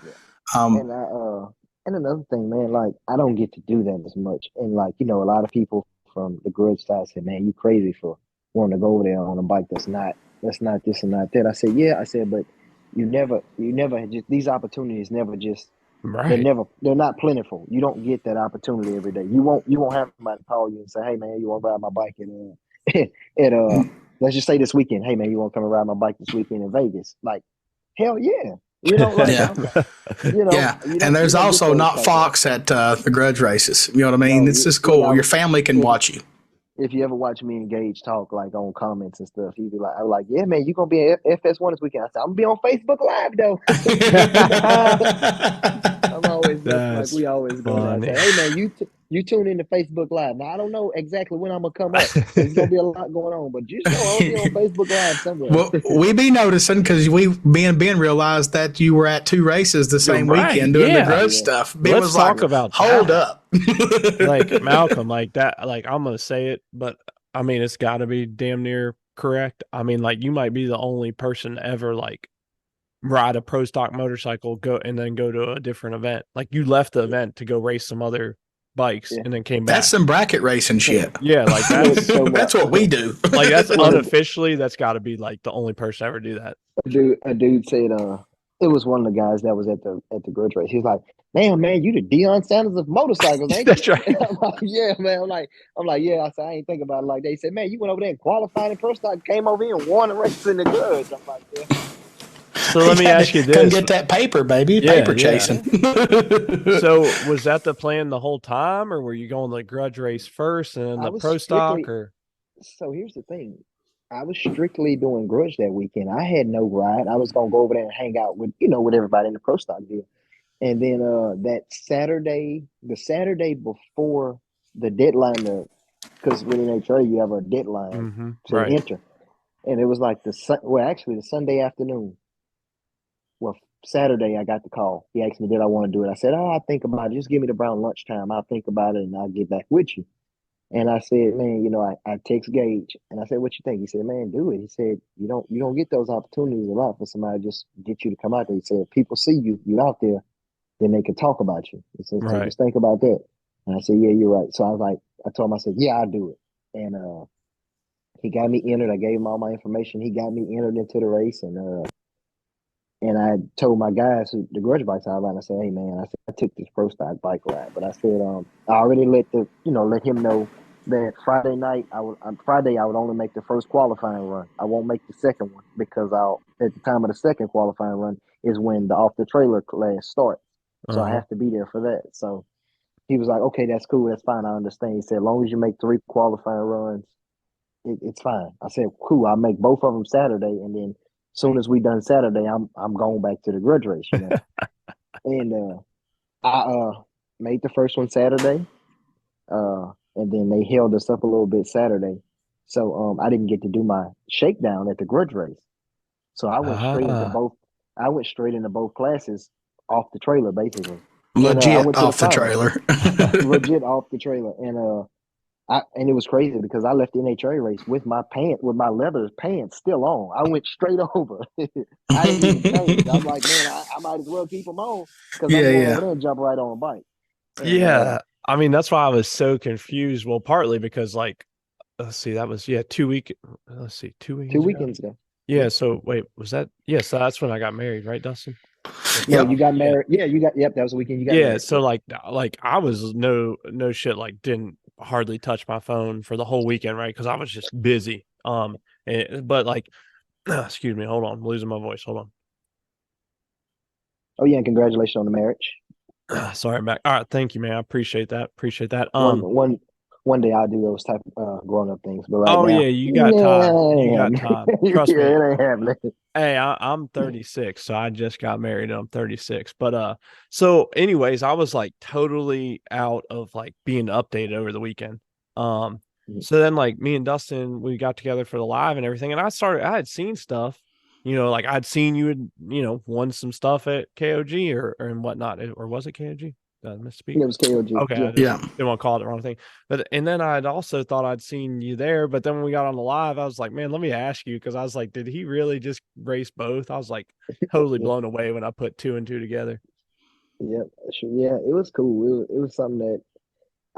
and another thing, man, like I don't get to do that as much. And like, a lot of people from the grudge side say, "Man, you crazy for wanting to go over there on a bike that's not this and not that." I said, "Yeah." I said, "But you never just, these opportunities never just they're not plentiful. You don't get that opportunity every day. You won't have somebody call you and say, 'Hey man, you want to ride my bike at let's just say this weekend. Hey man, you want to come and ride my bike this weekend in Vegas?'" Like, hell yeah. And there's also not Fox at the grudge races. You know what I mean? It's just cool. Your family can watch you. If you ever watch me and Gage talk like on comments and stuff, he'd be like, "I'm like, yeah, man, you gonna be at FS1 this weekend?" I said, "I'm gonna be on Facebook Live though." I'm always like, we always go down and say, "Hey man, you tune into Facebook Live." Now I don't know exactly when I'm gonna come up. There's gonna be a lot going on, but just know I'll be on Facebook Live somewhere. Well, we be noticing because Ben realized that you were at 2 races the same weekend doing the grudge stuff. Ben Let's was talk like, about hold up. Like Malcolm, like that, like I'm gonna say it, but I mean it's got to be damn near correct. I mean, like you might be the only person ever like ride a pro stock motorcycle, go to a different event. Like you left the event to go race some other bikes and then came back. That's some bracket racing shit. Yeah, like that's that's what we do. Like that's unofficially, that's got to be like the only person ever do that. A dude said, it was one of the guys that was at the grudge race. He was like, "Damn, man, you the Deion Sanders of motorcycles, ain't you?" That's right. I'm like, "Yeah, man." I'm like, "Yeah." I said, "I ain't think about it like that." He said, "Man, you went over there and qualified in pro stock, came over here and won the race in the grudge." I'm like, "Yeah." So let me Had ask you to come this. get that paper, baby. Yeah, Paper yeah. chasing. So was that the plan the whole time, or were you going the grudge race first and then I the was pro stock, strictly or? so here's the thing. I was strictly doing grudge that weekend. I had no ride. I was gonna go over there and hang out with everybody in the pro stock deal. And then that Saturday, the Saturday before the deadline to because with NHRA you have a deadline to Right. enter. And it was like actually the Sunday afternoon. Well, Saturday I got the call. He asked me did I want to do it. I said, "Oh, I'll think about it. Just give me the brown lunchtime. I'll think about it and I'll get back with you." And I said, "Man, I text Gage and I said, what you think?" He said, "Man, do it." He said, you don't get those opportunities a lot for somebody to just get you to come out there." He said, "If people see you out there, then they can talk about you." He said, "So Right. just think about that." And I said, "Yeah, you're right." So I told him, I said, "Yeah, I'll do it." And he got me entered. I gave him all my information. He got me entered into the race, and I told my guys the grudge bikes I ride. I said, "Hey man," I said, "I took this pro stock bike ride," but I said, I already let him know that Friday night on Friday I would only make the first qualifying run. I won't make the second one because at the time of the second qualifying run is when the off the trailer class starts. So I Uh-huh. have to be there for that. So he was like, "Okay, that's cool. That's fine. I understand." He said, "As long as you make 3 qualifying runs, it's fine." I said, "Cool. I'll make both of them Saturday, and then soon as we done Saturday, I'm going back to the grudge race." And I made the first one Saturday, and then they held us up a little bit Saturday, so I didn't get to do my shakedown at the grudge race. So I went straight into Ah. both. I went straight into both classes off the trailer, basically, and I Legit went to the off the finals, trailer. legit off the trailer, and it was crazy because I left the NHRA race with my leather pants still on. I went straight over. I didn't even change. I'm like, man, I might as well keep them on because I'm Yeah, going over yeah. there and jump right on a bike. And Yeah. I mean, that's why I was so confused. Well, partly because like, let's see, that was 2 2 weekends ago. weekends ago. Yeah. So wait, was that? Yeah. So that's when I got married, right, Dustin? Or No, Yep. you got yeah. married. Yeah, that was the weekend you got Yeah. married. So Yeah. like I was no shit, like didn't hardly touch my phone for the whole weekend, right? Because I was just busy. But like, excuse me, hold on, I'm losing my voice. Hold Oh yeah, and congratulations on the marriage. on. Sorry, I'm back. All right, thank you, man. I appreciate that. Appreciate that. One day I'll do those type of grown up things, but right Oh now, yeah, you got time. yeah, it You ain't got happening. time. Trust me. Yeah, it ain't happening. Hey, I'm 36, so I just got married and I'm 36. But so anyways, I was like totally out of like being updated over the weekend. Um, so then like me and Dustin, we got together for the live and everything, and I had seen stuff, like I'd seen you had, won some stuff at KOG or and whatnot, or was it KOG? Did I misspeak? It was KOG. Okay, I Yeah. just Yeah. didn't want to call it the wrong thing. But and then I'd also thought I'd seen you there, but then when we got on the live, I was like, man, let me ask you because I was like, did he really just race both? I was like totally Yeah. blown away when I put two and two together. Yeah. Sure. Yeah. It was cool. It was something that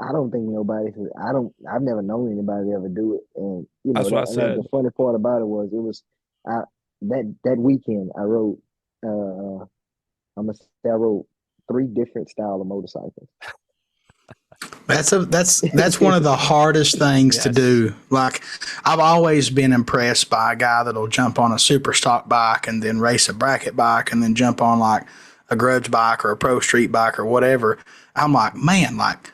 I don't think nobody. I've never known anybody to ever do it. And That's what I the said. funny part about it was I that weekend I rode. Uh, I'm gonna say I rode 3 different style of motorcycles. That's one of the hardest things to Yes. do. Like I've always been impressed by a guy that'll jump on a super stock bike and then race a bracket bike and then jump on like a grudge bike or a pro street bike or whatever. I'm like, man, like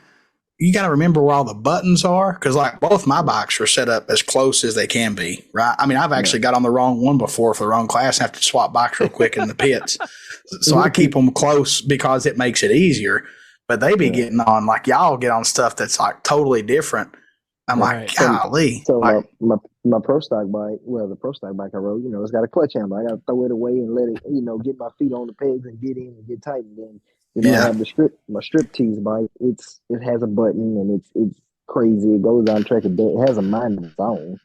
you got to remember where all the buttons are because like both my Yeah. bikes are set up as close as they can be, right? I mean, I've Yeah. actually got on the wrong one before for the wrong class and have to swap bikes real quick in the pits. So I keep them close because it makes it easier. But they be Yeah. getting on like y'all get on stuff that's like totally different. I'm Yeah. like, Right. golly, So like my pro stock bike, well, the pro stock bike I rode, it's got a clutch handle. I got to throw it away and let it, get my feet on the pegs and get in and get tight. And then, I yeah, have my strip tease bike. It has a button and it's crazy. It goes on track. It has a mind of its own.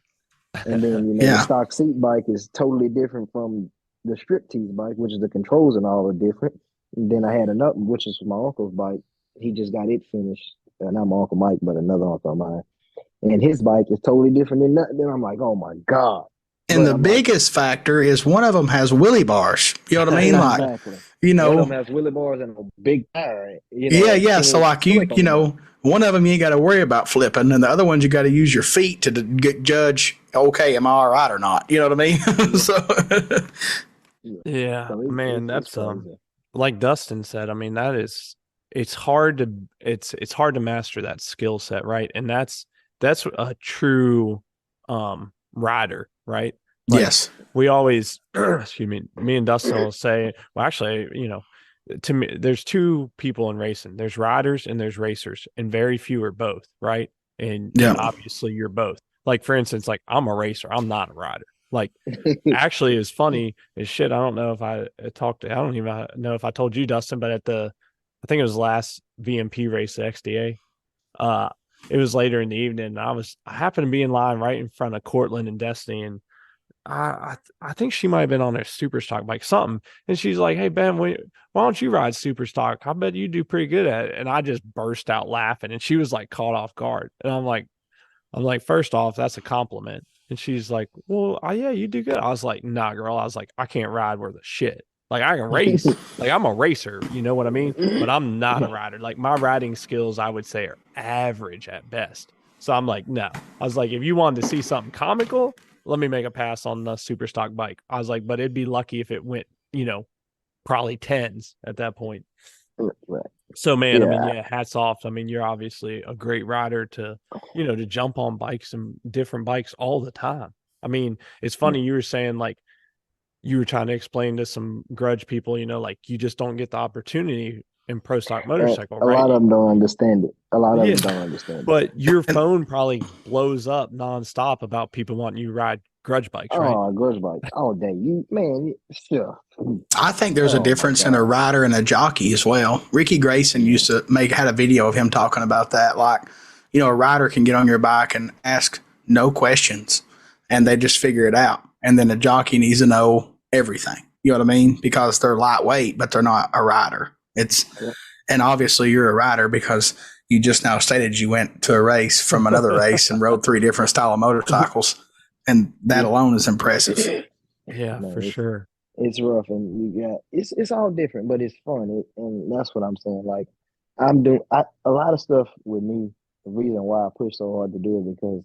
And then, the yeah. stock seat bike is totally different from the strip tease bike, which is the controls and all are different. And then I had another, which is my uncle's bike. He just got it finished. Not my uncle Mike, but another uncle of mine. And his bike is totally different than that. Then I'm like, oh my God. And the I'm like, biggest factor is one of them has willy bars. You know what I mean? Like, exactly. you One of know, them has wheelie bars and a big tire, yeah, a yeah. So tinted like slick on you the back. know, one of them you ain't got to worry about flipping, and the other ones you got to use your feet to judge. Okay, am I all right or not? You know what I mean? Yeah, So yeah. Yeah, So man, it's that's crazy. like Dustin said. I mean, that is it's hard to it's hard to master that skill set, right? And that's a true rider, right? Like yes, we always excuse me and Dustin will say, well, actually, you know, to me, there's two people in racing. There's riders and there's racers, and very few are both, right? And yeah. obviously you're both. Like for instance, like I'm a racer, I'm not a rider. Like actually is funny as shit. I don't know if I talked to, I don't even know if I told you, Dustin, but I think it was last VMP race, the XDA. Uh, it was later in the evening. And I happened to be in line right in front of Cortland and Destiny. And I think she might have been on a super stock bike, something. And she's like, "Hey, Ben, why don't you ride super stock? I bet you do pretty good at it." And I just burst out laughing. And she was like caught off guard. And I'm like, first off, that's a compliment. And she's like, well, yeah, you do good. I was like, nah, girl. I was like, I can't ride worth a shit. Like I can race. Like I'm a racer. You know what I mean? But I'm not a rider. Like my riding skills, I would say, are average at best. So I'm like, no. I was like, if you wanted to see something comical, let me make a pass on the super stock bike. I was like, but it'd be lucky if it went, you know, probably tens at that point. Right. So man, I mean, Yeah. yeah, hats off. I mean, you're obviously a great rider to, you know, to jump on bikes and different bikes all the time. I mean, it's funny you were saying like you were trying to explain to some grudge people, you know, like you just don't get the opportunity in pro stock And motorcycle, a lot right? of them don't understand it. A lot of Yeah. them don't understand it. But your And phone probably blows up nonstop about people wanting you to ride grudge bikes, right? Oh, grudge bike. Oh, dang. Sure. I think there's a Oh my difference in a God. rider and a jockey as well. Ricky Grayson Yeah. used to had a video of him talking about that. Like, you know, a rider can get on your bike and ask no questions, and they just figure it out. And then a jockey needs to know everything. You know what I mean? Because they're lightweight, but they're not a rider. It's Yep. And obviously you're a rider because you just now stated you went to a race from another race and rode three different style of motorcycles, and that Yeah. alone is impressive. Yeah, for Man, sure. it's rough, and you got it's all different, but it's fun, and that's what I'm saying. Like I'm doing a lot of stuff with me. The reason why I push so hard to do it because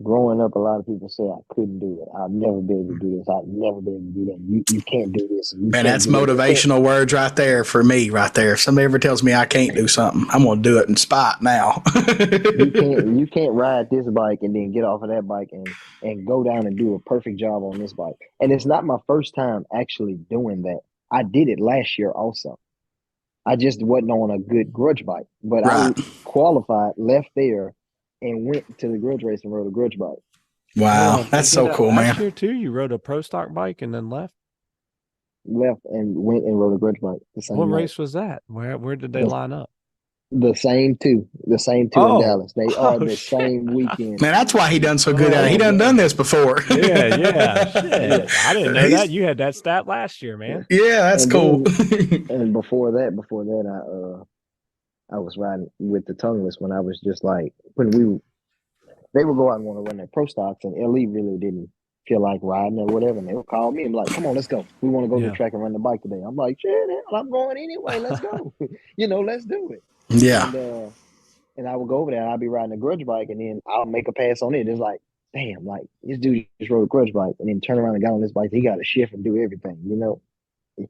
growing up, a lot of people say I couldn't do it. I'll never be able to do this. I'll never be able to do that. You can't do this. You Man, can't that's do that. You can't. motivational words right there for me, right there. If somebody ever tells me I can't do something, I'm going to do it in spite now. You can't ride this bike and then get off of that bike and go down and do a perfect job on this bike. And it's not my first time actually doing that. I did it last year also. I just wasn't on a good grudge bike, but I Right. qualified, left there, and went to the grudge race and rode a grudge bike. Hold Wow. on, you That's did so that cool, last man. year too? You rode a pro stock bike and then left? Left and went and rode a grudge bike the What same night. race was that? Where did they The, line up? the same two in Oh, Dallas. They are oh the shit. same weekend. Man, that's why he done so good at it. He Oh done done man. this before. Yeah, yeah. Yeah, Shit. I didn't know that. He's You had that stat last year, man. Yeah, that's and cool. then and before that, I was riding with the tongueless when I was just like when they would go out and want to run their pro stocks, and LE really didn't feel like riding or whatever. And they would call me and be like, "Come on, let's go. We want to go to the Yeah. track and run the bike today." I'm like, "Shit, hell, I'm going anyway. Let's go. Let's do it." Yeah. And I would go over there and I'd be riding a grudge bike, and then I'll make a pass on it. It's like, damn, like this dude just rode a grudge bike, and then turn around and got on this bike. He got to shift and do everything. Yeah,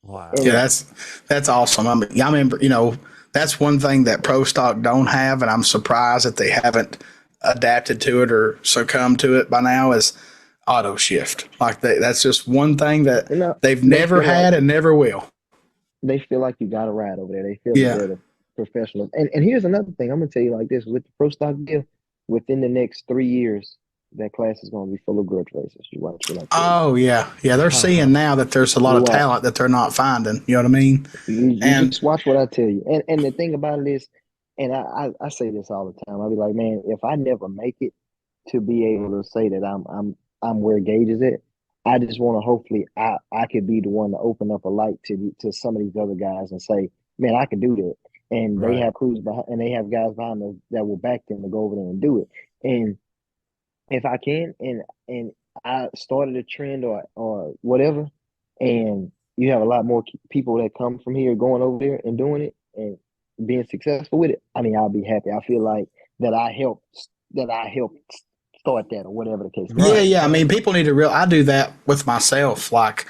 Wow. And that's awesome. I remember, that's one thing that pro stock don't have, and I'm surprised that they haven't adapted to it or succumbed to it by now is auto shift. Like that's just one thing that you know, they've they never feel like had and never will. you got to ride over there. They feel that Yeah. they're the professionals. And here's another thing. I'm gonna tell you like this: with the pro stock deal, within the next 3 years, that class is gonna be full of grudge racers. You watch what I tell you. Oh yeah, yeah. They're seeing now that there's a lot You of watch. talent that they're not finding. You know what I mean? You And just watch what I tell you. And the thing about it is, and I say this all the time. I'll be like, man, if I never make it to be able to say that I'm where Gage is at, I just want to hopefully I could be the one to open up a light to some of these other guys and say, man, I can do that. And they Right. have crews behind, and they have guys behind them that will back them to go over there and do it. And if I can, and I started a trend or whatever, and you have a lot more people that come from here going over there and doing it and being successful with it. I mean, I'll be happy. I feel like that I helped start that or whatever the case may Yeah, be. Right. yeah. I mean, people need to real. I do that with myself. Like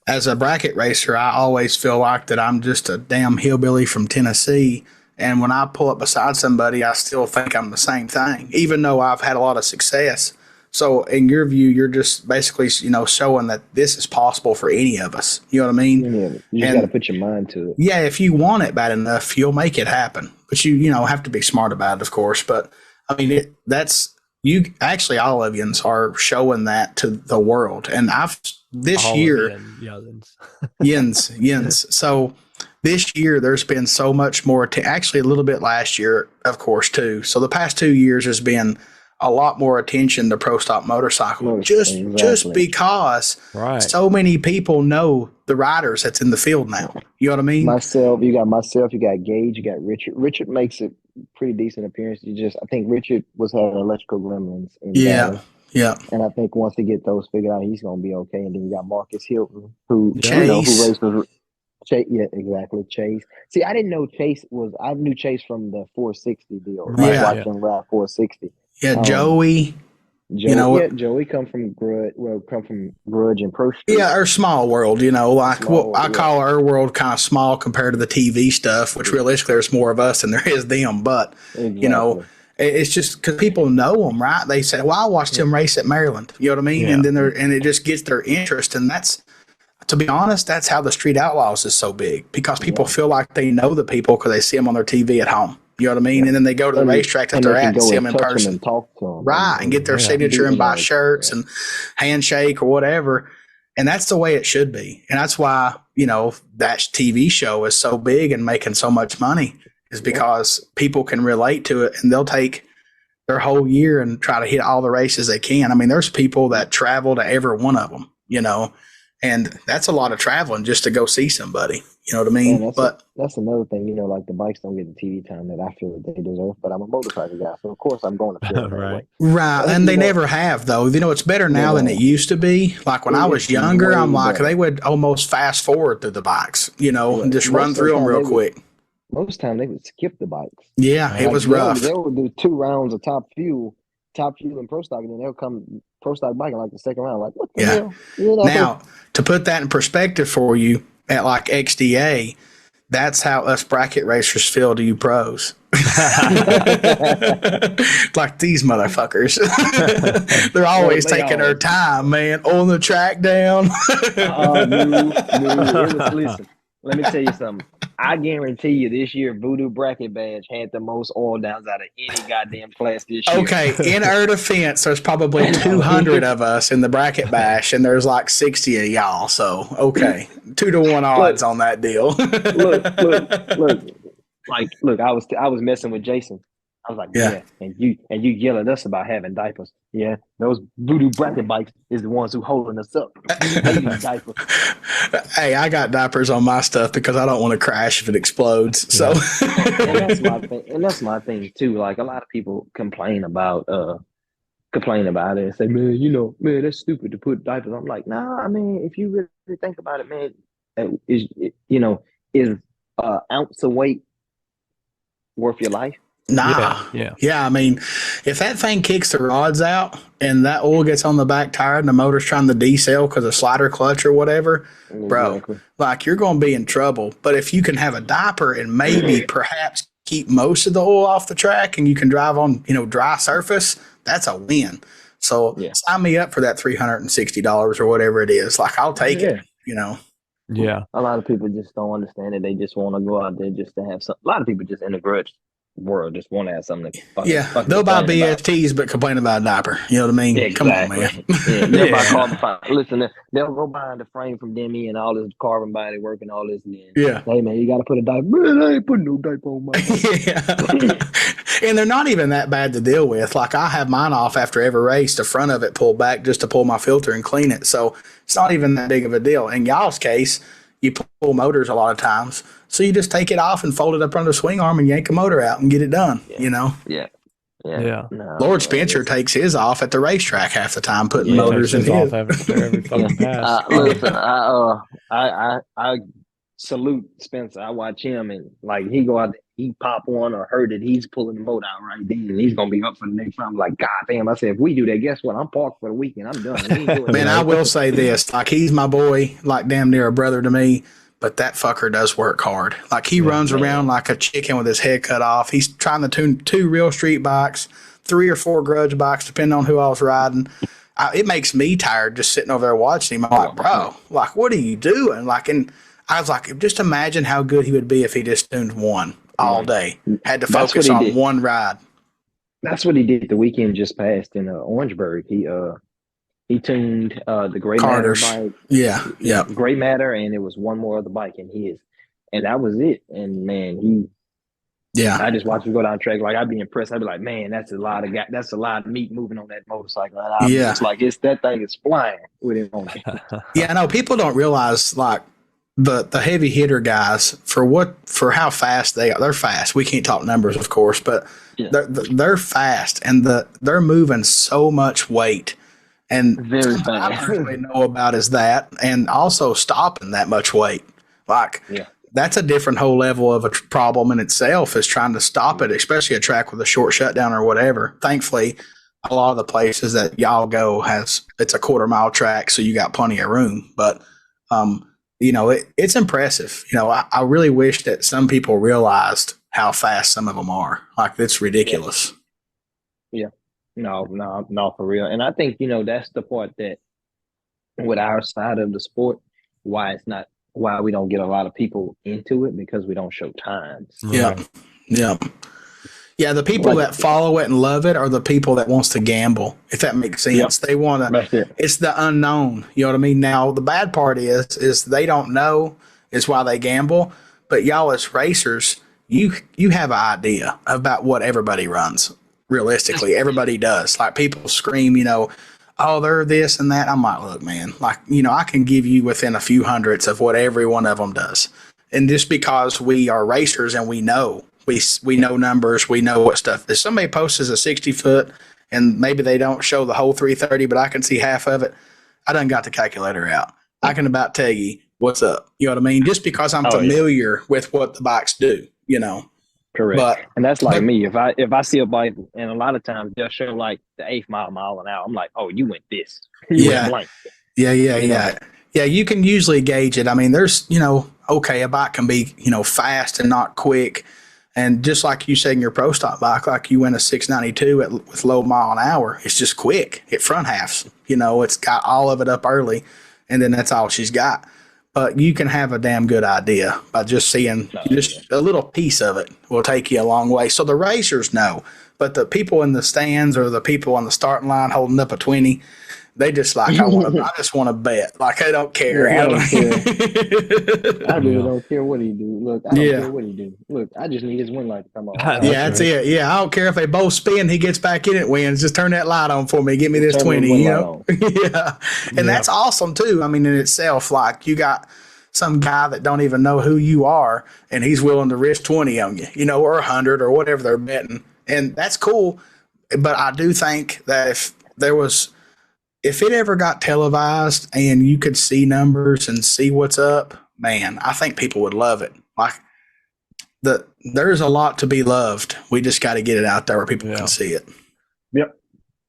as a bracket racer, I always feel like that I'm just a damn hillbilly from Tennessee. And when I pull up beside somebody, I still think I'm the same thing, even though I've had a lot of success. So, in your view, you're just basically, showing that this is possible for any of us. You know what I mean? Yeah, you just got to And put your mind to it. yeah, if you want it bad enough, you'll make it happen. But have to be smart about it, of course. But I mean, that's you. Actually, all of yous are showing that to the world. And I've this All year, of the youngins. yins. So this year, there's been so much more. Actually, a little bit last year, of course, too. So the past 2 years has been a lot more attention to pro stock motorcycle, just Exactly. because Right. so many people know the riders that's in the field now. You know what I mean? You got Gage, you got Richard. Richard makes a pretty decent appearance. I think Richard was having electrical gremlins in Yeah, Dallas. yeah. And I think once they get those figured out, he's gonna be okay. And then you got Marcus Hilton, who who Chase. raced with Chase. Yeah, exactly. Chase. See, I didn't know Chase was. I knew Chase from the 460 deal. Right. Yeah. Watching him ride 460. Yeah, Um, Joey. Joey come from Grudge and Pro Street. Yeah, our small world, like Small, I yeah. call our world kind of small compared to the TV stuff, which realistically there's more of us than there is them. But, Exactly. it's just because people know them, right? They say, well, I watched him race at Maryland. You know what I mean? Yeah. And then it just gets their interest. And that's, to be honest, that's how the Street Outlaws is so big, because people feel like they know the people because they see them on their TV at home. You know what I mean? And then they go to the racetrack that they're at and see them in person. And talk to them. Right, and get their signature and buy shirts and handshake or whatever. And that's the way it should be. And that's why, that TV show is so big and making so much money, is because people can relate to it, and they'll take their whole year and try to hit all the races they can. I mean, there's people that travel to every one of them, and that's a lot of traveling just to go see somebody. You know what I mean? And that's another thing, like the bikes don't get the TV time that I feel that they deserve. But I'm a motorcycle guy, so of course I'm going to feel that Right. way. Right, and they never have, though. It's better now than it used to be. Like when I was younger, I'm like, they would almost fast forward through the bikes, and just run through them real quick. Most of the time they would skip the bikes. Yeah, it was rough. They would do 2 rounds of top fuel and pro stock, and then they'll come pro stock bike in like the second round. Like, what the hell? Now, to put that in perspective for you, at like XDA, that's how us bracket racers feel to you pros. Like these motherfuckers. They're always taking their time, man, on the track down. Listen, let me tell you something. I guarantee you this year Voodoo Bracket Badge had the most oil downs out of any goddamn class this year. Okay, in our defense, there's probably 200 of us in the bracket bash, and there's like 60 of y'all. So, okay, 2-to-1 odds on that deal. Look. I was messing with Jason. I was like, yeah, and you yell at us about having diapers. Yeah, those Voodoo Bracket bikes is the ones who holding us up. Diapers. Hey, I got diapers on my stuff because I don't want to crash if it explodes. So, and that's my thing. And that's my thing too. Like a lot of people complain about it and say, man, that's stupid to put diapers on. I'm like, nah, I mean, if you really think about it, man, is ounce of weight worth your life? Nah. Yeah. I mean, if that thing kicks the rods out and that oil gets on the back tire and the motor's trying to decel because of slider clutch or whatever, bro, like you're going to be in trouble. But if you can have a diaper and maybe perhaps keep most of the oil off the track and you can drive on, dry surface, that's a win. So sign me up for that $360 or whatever it is. Like I'll take it, Yeah. A lot of people just don't understand it. They just want to go out there just to have something. A lot of people just in the grudge world just want to have something to they'll buy BFTs but complain about a diaper. You know what I mean? Exactly. Come on, man. They'll buy carbon fiber. Listen, they'll go buy the frame from Demi and all this carbon body work and all this. And then, hey man, you got to put a diaper. Man, I ain't putting no diaper on my And they're not even that bad to deal with. Like I have mine off after every race, the front of it pulled back just to pull my filter and clean it. So it's not even that big of a deal. In y'all's case, you pull motors a lot of times. So you just take it off and fold it up under the swing arm and yank a motor out and get it done, Yeah. Yeah. No, Lord man, Spencer takes his off at the racetrack half the time, putting He motors takes in his off his. after every yeah. fucking pass. Listen, I salute Spencer. I watch him and like he go out, he pop one or heard that he's pulling the boat out right then, and he's gonna be up for the next round. I'm like, God damn! I said, if we do that, guess what? I'm parked for the weekend. I'm done. We ain't doing Man, I that. will say this: like he's my boy, like damn near a brother to me. But that fucker does work hard. Like he runs around like a chicken with his head cut off. He's trying to tune 2 real street bikes, 3 or 4 grudge bikes, depending on who I was riding. It makes me tired just sitting over there watching him. I'm like, bro, like, what are you doing? Like, and I was like, just imagine how good he would be if he just tuned one all day. Had to That's what focus he on did. one ride. That's what he did the weekend just passed in Orangeburg. He tuned the Gray Matter Carter's. bike. Yeah. Gray Matter, and it was one more other bike in his, and that was it. And man, I just watched him go down the track. Like I'd be impressed. I'd be like, man, that's a lot of meat moving on that motorcycle. And I'm just like, that thing is flying with him on it. Yeah, I know people don't realize like the heavy hitter guys for how fast they are. They're fast. We can't talk numbers, of course, but they're fast and they're moving so much weight. And Very something I fast. personally know about is that, and also stopping that much weight. Like, that's a different whole level of a problem in itself, is trying to stop it, especially a track with a short shutdown or whatever. Thankfully, a lot of the places that y'all go it's a 1/4 mile track, so you got plenty of room. But, it's impressive. I really wish that some people realized how fast some of them are. Like, it's ridiculous. Yeah. No, for real. And I think, that's the part that with our side of the sport, why we don't get a lot of people into it, because we don't show times. Yeah. Yeah, the people that follow it and love it are the people that wants to gamble, if that makes sense. They want to, it's the unknown. You know what I mean? Now, the bad part is they don't know is why they gamble. But y'all as racers, you have an idea about what everybody runs. Realistically, everybody does. Like people scream, oh, they're this and that. I'm like, look, man, like, I can give you within a few hundredths of what every one of them does. And just because we are racers and we know numbers, we know what stuff. If somebody posts as a 60-foot and maybe they don't show the whole 330, but I can see half of it, I done got the calculator out. I can about tell you what's up. You know what I mean? Just because I'm familiar with what the bikes do, Correct. And that's like me. If I see a bike, and a lot of times they'll show like the 8th mile an hour, I'm like, oh, you went this. You went blank. Yeah. Yeah, you can usually gauge it. I mean, there's, a bike can be, fast and not quick. And just like you said in your pro stock bike, like you went a 692 with low mile an hour, it's just quick. It front halves, it's got all of it up early, and then that's all she's got. But you can have a damn good idea by just seeing a little piece of it will take you a long way. So the racers know, but the people in the stands or the people on the starting line holding up a 20, they just like, I just want to bet. Like, I don't care. I don't care. I really don't care what he do. Look, I don't care what he do. Look, I just need his win light to come on. That's it. Yeah, I don't care if they both spin, he gets back in it, wins. Just turn that light on for me. Give me this 20, And that's awesome, too. I mean, in itself, like, you got some guy that don't even know who you are, and he's willing to risk 20 on you, or 100 or whatever they're betting. And that's cool. But I do think that if it ever got televised and you could see numbers and see what's up, man, I think people would love it. Like there's a lot to be loved. We just got to get it out there where people can see it. Yep.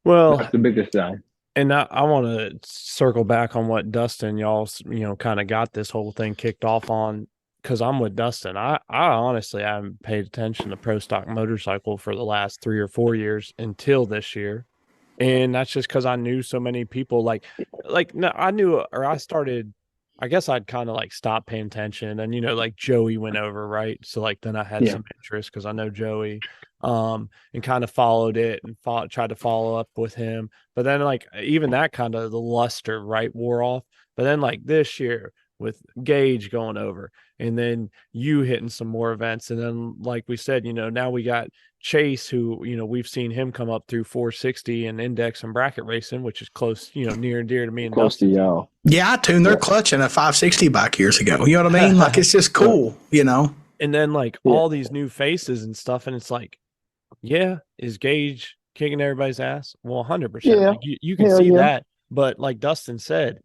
Well, that's the biggest thing. And I want to circle back on what Dustin, y'all, kind of got this whole thing kicked off on, because I'm with Dustin. I honestly haven't paid attention to pro stock motorcycle for the last 3 or 4 years until this year. And that's just because I knew so many people no, I knew, or I started, I guess I'd kind of like stopped paying attention, and, like Joey went over, right? So like, then I had some interest because I know Joey, and kind of followed it and tried to follow up with him. But then like, even that kind of the luster, right, wore off. But then like this year with Gage going over, and then you hitting some more events. And then, like we said, now we got Chase, who, we've seen him come up through 460 and index and bracket racing, which is close, near and dear to me and close Dustin. to y'all. Yeah, I tuned their clutch in a 560 bike years ago. You know what I mean? Like, it's just cool, And then like all these new faces and stuff. And it's like, Yeah, is Gage kicking everybody's ass? Well, 100%. Yeah, Like you can hell see yeah. that, but like Dustin said,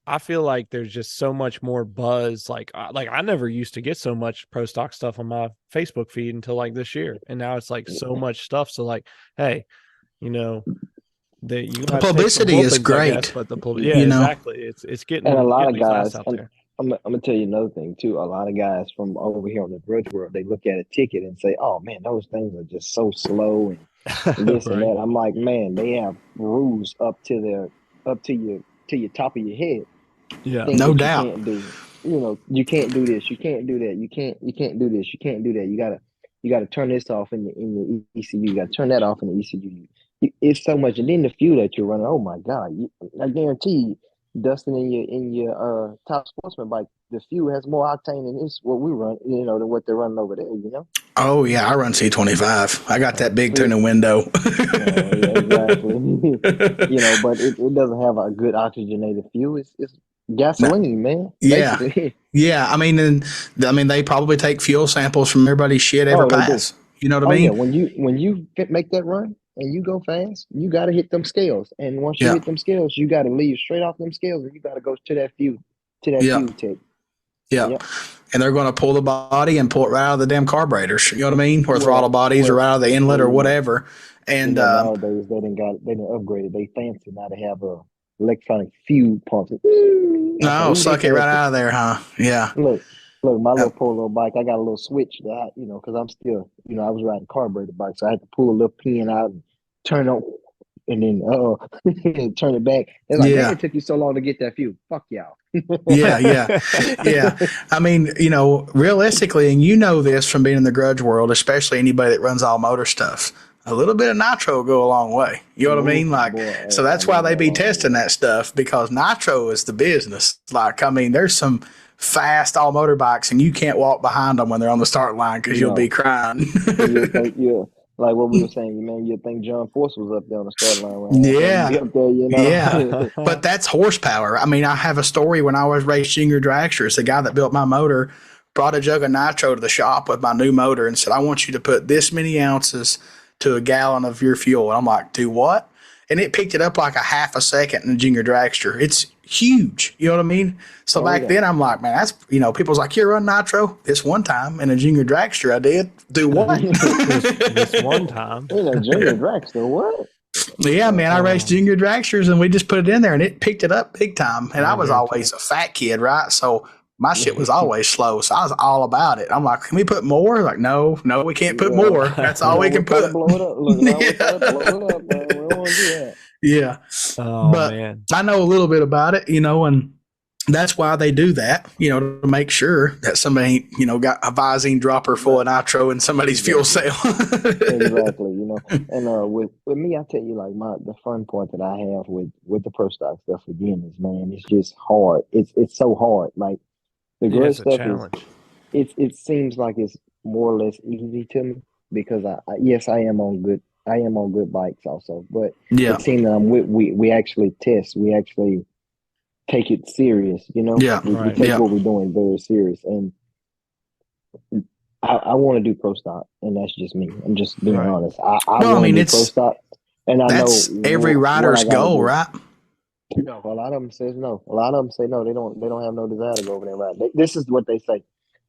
I feel like there's just so much more buzz. Like I never used to get so much pro stock stuff on my Facebook feed until like this year, and now it's like so much stuff. So like, hey, you know, that you The might have to take some publicity is whoopings, I guess, great, but yeah, you know. exactly. It's And a lot getting of these eyes guys, out there. I'm gonna tell you another thing too. A lot of guys from over here on the grudge world, they look at a ticket and say, "Oh man, those things are just so slow and this and Right. that." I'm like, man, they have rules up to your top of your head, Yeah. things No that you doubt. can't do. You know, you can't do this, you can't do that, you can't do this, you can't do that. You gotta turn this off in the ECU. You gotta turn that off in the ECU. It's so much, and then the fuel that you're running. Oh my God! I guarantee you, Dustin, in your top sportsman bike, the fuel has more octane than this what we run. You know, than what they're running over there. You know. Oh yeah, I run C25. I got that big Yeah, turning window. yeah, exactly. You know, but it doesn't have a good oxygenated fuel. It's No, gasoline, man. yeah, Basically. yeah. I mean, they probably take fuel samples from everybody's shit ever Oh, they do. pass. You know what I Oh yeah, mean? when you make that run and you go fast, you got to hit them scales. And once you Yeah, hit them scales, you got to leave straight off them scales, and you got to go to that yeah, fuel tech. yeah. Yep. And they're going to pull the body and pull it right out of the damn carburetors. You know what I mean? Or throttle bodies, or Well, right out of the inlet, or well, whatever. you And know, nowadays they done upgraded. They fancy now. They have a electronic fuel pump. I say, no, ooh, they suck it right fancy. out of there, huh? Yeah. Look, my Uh, little polo bike. I got a little switch that because I'm still, I was riding carburetor bike, so I had to pull a little pin out and turn on, and then turn it back. It's like, man, yeah. it took you so long to get that fuel. Fuck y'all. Yeah, yeah, yeah. I mean, realistically, and you know this from being in the grudge world, especially anybody that runs all motor stuff, a little bit of nitro will go a long way. You know what I Ooh, mean? Like, boy, so I that's why mean they a be long testing way. that stuff because nitro is the business. Like, I mean, there's some fast all motorbikes, and you can't walk behind them when they're on the start line because you'll be No, crying. you think you like what we were saying, man. You think John Force was up there on the starting line when half of them Yeah, be up there, you yeah. know? But that's horsepower. I mean, I have a story when I was racing junior dragsters. The guy that built my motor brought a jug of nitro to the shop with my new motor and said, I want you to put this many ounces to a gallon of your fuel. And I'm like, do what? And it picked it up like a half a second in a junior dragster. It's huge. You know what I mean? So Oh back yeah. then I'm like, man, that's, people's like, you run nitro? This one time in a junior dragster I did. Do what? this one time. In a junior dragster, what? Yeah, man, I raced Um, junior dragsters and we just put it in there and it picked it up big time. And I I was guarantee always it. a fat kid, right? So my shit was always slow. So I was all about it. I'm like, can we put more? Like, no, we can't put Yeah. more. That's all No, we we're can trying to put. blow it up. Look, now we're trying to blow Yeah. it up, man. We don't want to do that. Yeah. Oh But man. I know a little bit about it, and that's why they do that, to make sure that somebody ain't, got a Visine dropper full of Exactly. nitro in somebody's fuel Exactly. cell. Exactly. And with me, I tell you, like the fun part that I have with the pro stock stuff again is, man, it's just hard. It's so hard. Like the Yeah, grudge it's a stuff is, challenge. it seems like it's more or less easy to me because yes, I am on good bikes also, but Yeah. it seems that we actually test, we actually take it serious, Yeah. we Right. take Yeah. what we're doing very serious. And I want to do pro stock, and that's just me. I'm just being Right. honest. I Well, I want to mean, do pro stock, and I know that's every what I rider's got to goal, do. right? No, a lot of them says no. A lot of them say no. They don't have no desire to go over there. Right? This is what they say.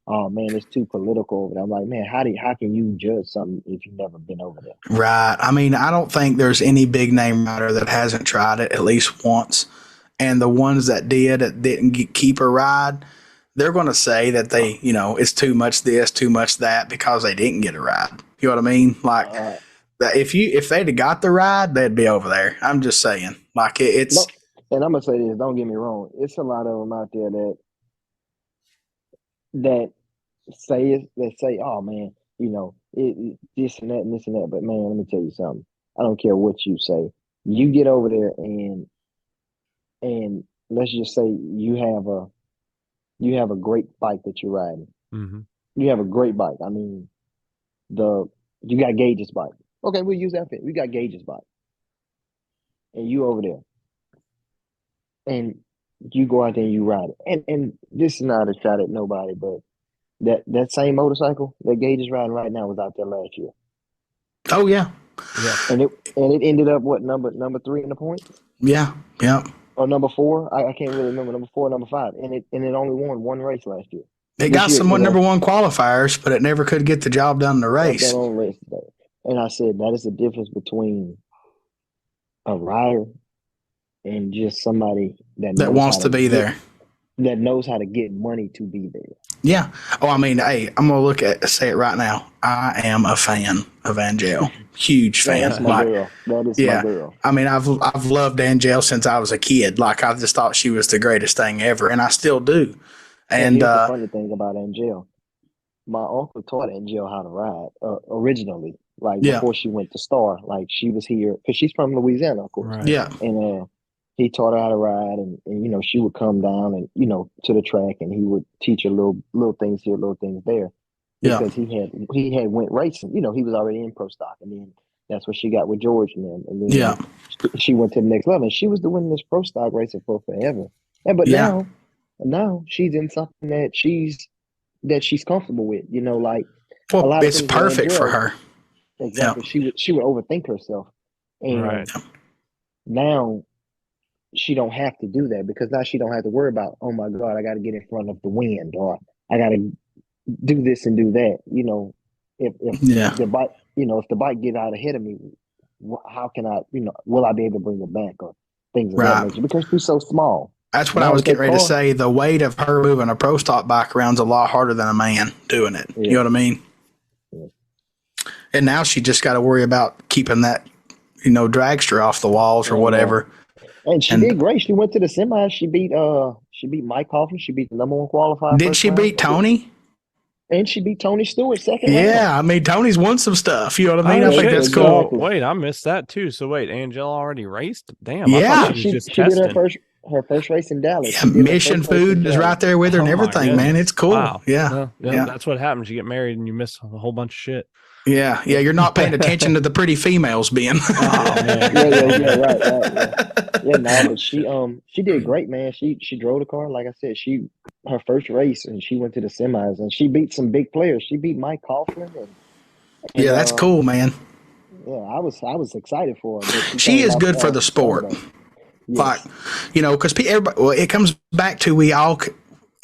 Oh man, it's too political over there. I'm like, man, how can you judge something if you've never been over there? Right. I mean, I don't think there's any big name rider that hasn't tried it at least once. And the ones that did that didn't keep a ride, they're going to say that they, it's too much this, too much that because they didn't get a ride. You know what I mean? Like Uh, that if they'd have got the ride, they'd be over there. I'm just saying. Like it's no, and I'm gonna say this. Don't get me wrong. It's a lot of them out there that that say, oh man, this and that and this and that. But man, let me tell you something. I don't care what you say. You get over there and let's just say you have a great bike that you're riding. Mm-hmm. You have a great bike. I mean, the you got Gage's bike. Okay, we'll use that fit. We got Gage's bike, and you over there, and you go out there and you ride it. And this is not a shot at nobody, but that same motorcycle that Gage is riding right now was out there last year. Oh yeah, Yeah. And it ended up what, number 3 in the points, yeah, yeah. or number 4? I can't really remember, number 4, number 5, and it only won one race last year. It This got year, some number one qualifiers, but it never could get the job done in the got done race. on race day. And I said that is the difference between a rider and just somebody that That knows wants how to to be there. get money to be there. Yeah. Oh, I mean, hey, I'm gonna say it right now. I am a fan of Angel. Huge fan. That's my girl. That is my girl. I mean, I've loved Angel since I was a kid. Like I just thought she was the greatest thing ever, and I still do. And here's the funny thing about Angel. My uncle taught Angel how to ride originally, like yeah, before she went to Star. Like she was here because she's from Louisiana, of course. Right. yeah, And he taught her how to ride, and she would come down and to the track, and he would teach her little things here, little things there, yeah, because he had went racing. He was already in pro stock, and then that's what she got with George and them, and then yeah, she went to the next level, and she was the winningest pro stock racer for forever. But yeah. now she's in something that she's comfortable with. Like a Well, lot of it's things perfect for her. Exactly. Yeah. She would overthink herself, and Right. now she don't have to do that, because now she don't have to worry about, oh my God, I got to get in front of the wind, or I got to do this and do that. Yeah. The bike, if the bike get out ahead of me, how can I, will I be able to bring it back, or things of that Right. nature, because she's so small. That's what Now I was with getting that ready to car- say. The weight of her moving a pro stock bike around is a lot harder than a man doing it. Yeah. You know what I mean? Yeah. And now she just got to worry about keeping that, dragster off the walls or Yeah, whatever. And she did great. She went to the semis. She beat Mike Hoffman. She beat the number one qualifier. Did first she round. beat Tony? And she beat Tony Stewart second round. Yeah, I mean Tony's won some stuff. You know what I mean? Oh, I think shit. that's Exactly. cool. Wait, I missed that too. So wait, Angela already raced? Damn, Yeah. I thought she was just She did testing. her first race in Dallas. Yeah, She did her Mission first race in Food is Dallas. right there with her and Oh, my everything, man. goodness. It's cool. Wow. Yeah. Yeah. That's what happens. You get married and you miss a whole bunch of shit. Yeah. Yeah. You're not paying attention to the pretty females, Ben. Oh man. Yeah, right. Yeah, no, but she did great, man. She drove the car, like I said. Her first race, and she went to the semis, and she beat some big players. She beat Mike Coughlin, and Yeah, that's cool, man. Yeah, I was excited for her. But She is good for the sport. Yes. Like, because everybody, well, it comes back to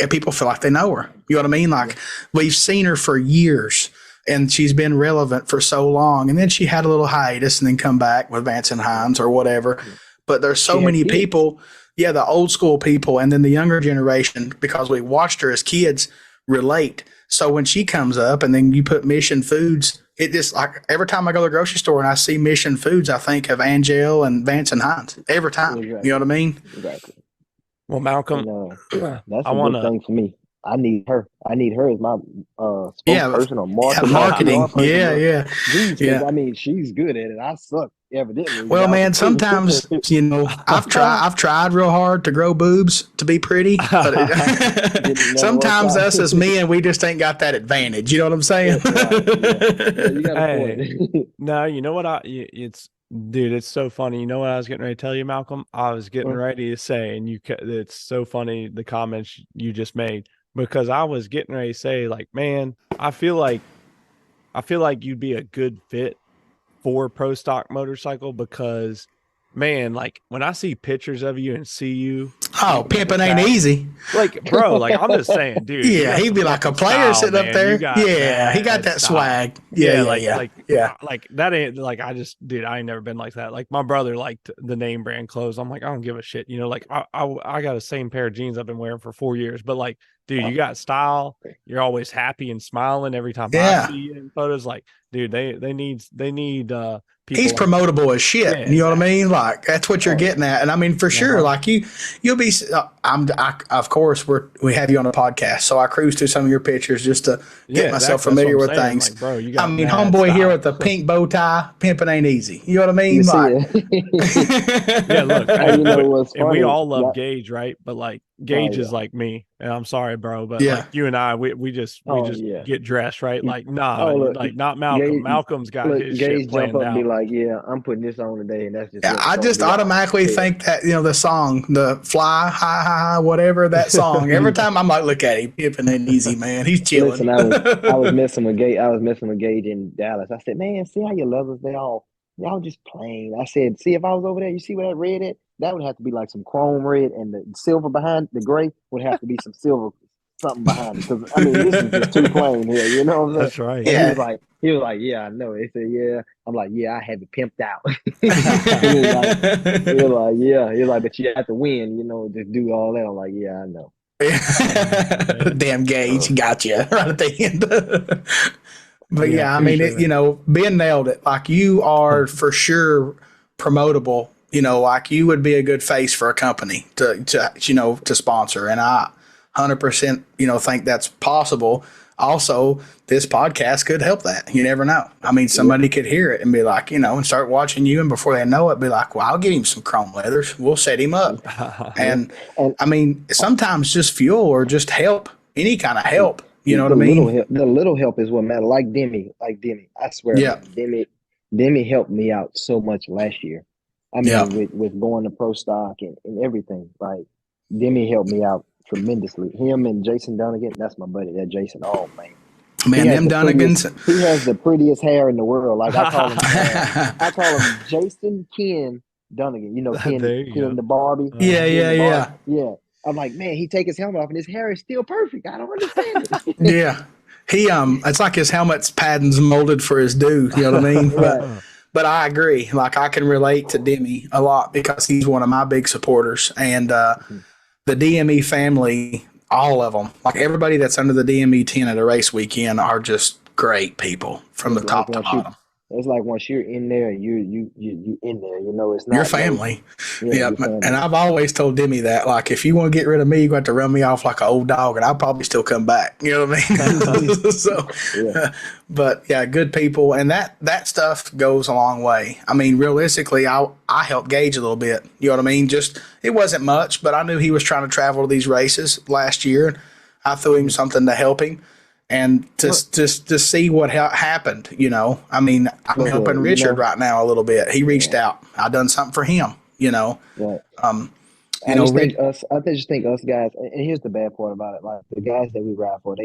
people feel like they know her. You know what I mean? Like, we've seen her for years, and she's been relevant for so long. And then she had a little hiatus and then come back with Vance and Hines or whatever. But there's so many people, the old school people, and then the younger generation, because we watched her as kids, relate. So when she comes up and then you put Mission Foods, it just like every time I go to the grocery store and I see Mission Foods, I think of Angel and Vance and Hines every time. Exactly. You know what I mean? Exactly. Well, Malcolm, That's a good thing for me. I need her. I need her as my spokesperson or marketing. Yeah. Geez, I mean, she's good at it. I suck, evidently. Well, man, sometimes I've tried real hard to grow boobs to be pretty, but sometimes us as men, we just ain't got that advantage. You know what I'm saying? Yeah, you got a point. No, you know what? Dude, it's so funny. You know what I was getting ready to tell you, Malcolm? I was getting ready to say, and it's so funny the comments you just made, because I was getting ready to say, like, man, I feel like you'd be a good fit for pro stock motorcycle, because, man, like when I see pictures of you and see you, pimping ain't easy. Like, bro, like I'm just saying, dude. Yeah, he'd be like a player sitting up there. Yeah, he got that swag. Yeah, like that ain't like dude, I ain't never been like that. Like my brother liked the name brand clothes. I'm like, I don't give a shit. Like I got the same pair of jeans I've been wearing for 4 years, but like, dude, you got style. You're always happy and smiling every time I see you in photos. Like, dude, they need people. He's promotable as shit. Yeah, you know what I mean? Like that's what you're getting at. And I mean, for sure, like you'll be. Of course, we have you on a podcast, so I cruise through some of your pictures just to get myself familiar with things. Like, bro, I mean, homeboy here with the pink bow tie, pimping ain't easy. You know what I mean? Yeah, look, and we all love Yeah. Gage, right? But like Gage is like me, and I'm sorry, bro, but like you and I, we just get dressed right. Like, nah, look, like not Malcolm. Gage- Malcolm's got his Gage shit planned jump up and be out. like, yeah, I'm putting this on today, and that's just Yeah, what's I gonna just be on. automatically Yeah. think that, the song, the fly, high, high, high, whatever that song. Every time I'm like, look at him, pimping it easy, man. He's chilling. Listen, I was messing with Gage. I was messing with Gage in Dallas. I said, man, see how your levels y'all just plain. I said, see if I was over there, you see where that red at? That would have to be like some chrome red, and the silver behind the gray would have to be some silver something behind it. Because I mean, this is just too plain here. You know what I'm saying? That's right. And Yeah. he was like, yeah, I know. He said, yeah. I'm like, yeah, I have it pimped out. He was like, yeah. He was like, but you have to win. Just do all that. I'm like, yeah, I know. Damn Gage, got you right at the end. But Yeah, yeah, I for mean, sure. Ben nailed it. Like you are for sure promotable. Like you would be a good face for a company to sponsor, and I 100% think that's possible. Also, this podcast could help that. You never know. I mean, somebody could hear it and be like, and start watching you, and before they know it, be like, well, I'll get him some chrome leathers. We'll set him up. And And I mean, sometimes just fuel or just help, any kind of help. You know what the I little mean? help, the little help is what matters. Like Demi. I swear, Yeah. man, Demi helped me out so much last year. I Yeah. mean, with going to pro stock and everything. Like Demi helped me out tremendously. Him and Jason Dunnigan, that's my buddy. That Jason. Oh man, he Man, has them the prettiest. Dunnigans. He has the prettiest hair in the world. Like I call him. I call him Jason Ken Dunnigan. There you Ken go. the Barbie. Yeah, Uh-huh. Ken yeah, the Barbie. yeah. Yeah. I'm like, man, he take his helmet off and his hair is still perfect. I don't understand it. Yeah. He it's like his helmet's patterns molded for his due, you know what I mean? Right. But I agree. Like I can relate to Demi a lot because he's one of my big supporters, and the DME family, all of them, like everybody that's under the DME tent at a race weekend are just great people from the It's like top to once you bottom. it's like once you're in there, you in there. It's Your not family. your Yep. And family. I've always told Demi that, like, if you want to get rid of me, you got to run me off like an old dog, and I'll probably still come back. You know what I mean? So, Yeah. but yeah, good people. And that stuff goes a long way. I mean, realistically, I helped Gage a little bit. You know what I mean? Just, it wasn't much, but I knew he was trying to travel to these races last year. And I threw him something to help him. And just to see what happened, I mean, I'm Look, helping Richard right now a little bit. He reached out. I done something for him. right. Um, I just Rich. think us. I just think us guys. And here's the bad part about it: like the guys that we ride for,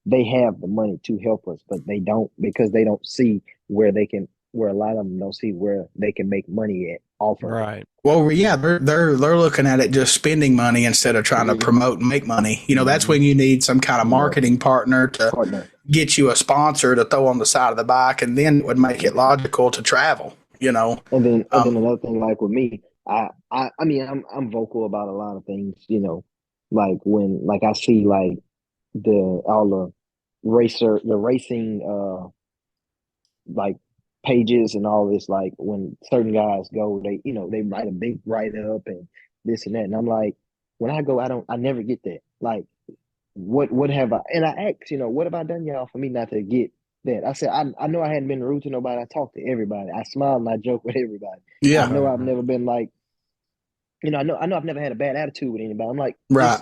they have the money to help us, but they don't because they don't see where they can. Where a lot of them don't see where they can make money at off of it. Right. Well, yeah, they're looking at it just spending money instead of trying to promote and make money. That's when you need some kind of marketing partner to Partner. get you a sponsor to throw on the side of the bike, and then it would make it logical to travel. And then another thing, like with me, I mean, I'm vocal about a lot of things. Like when like I see like all the racing like pages and all this, like when certain guys go, they write a big write up and this and that, and I'm like, when I go, I never get that. Like, what have I? And I asked, what have I done, y'all, for me not to get that? I said, I know I hadn't been rude to nobody. I talked to everybody. I smiled and I joked with everybody. I Yeah, know I've never been like, I know I've never had a bad attitude with anybody. I'm like, right.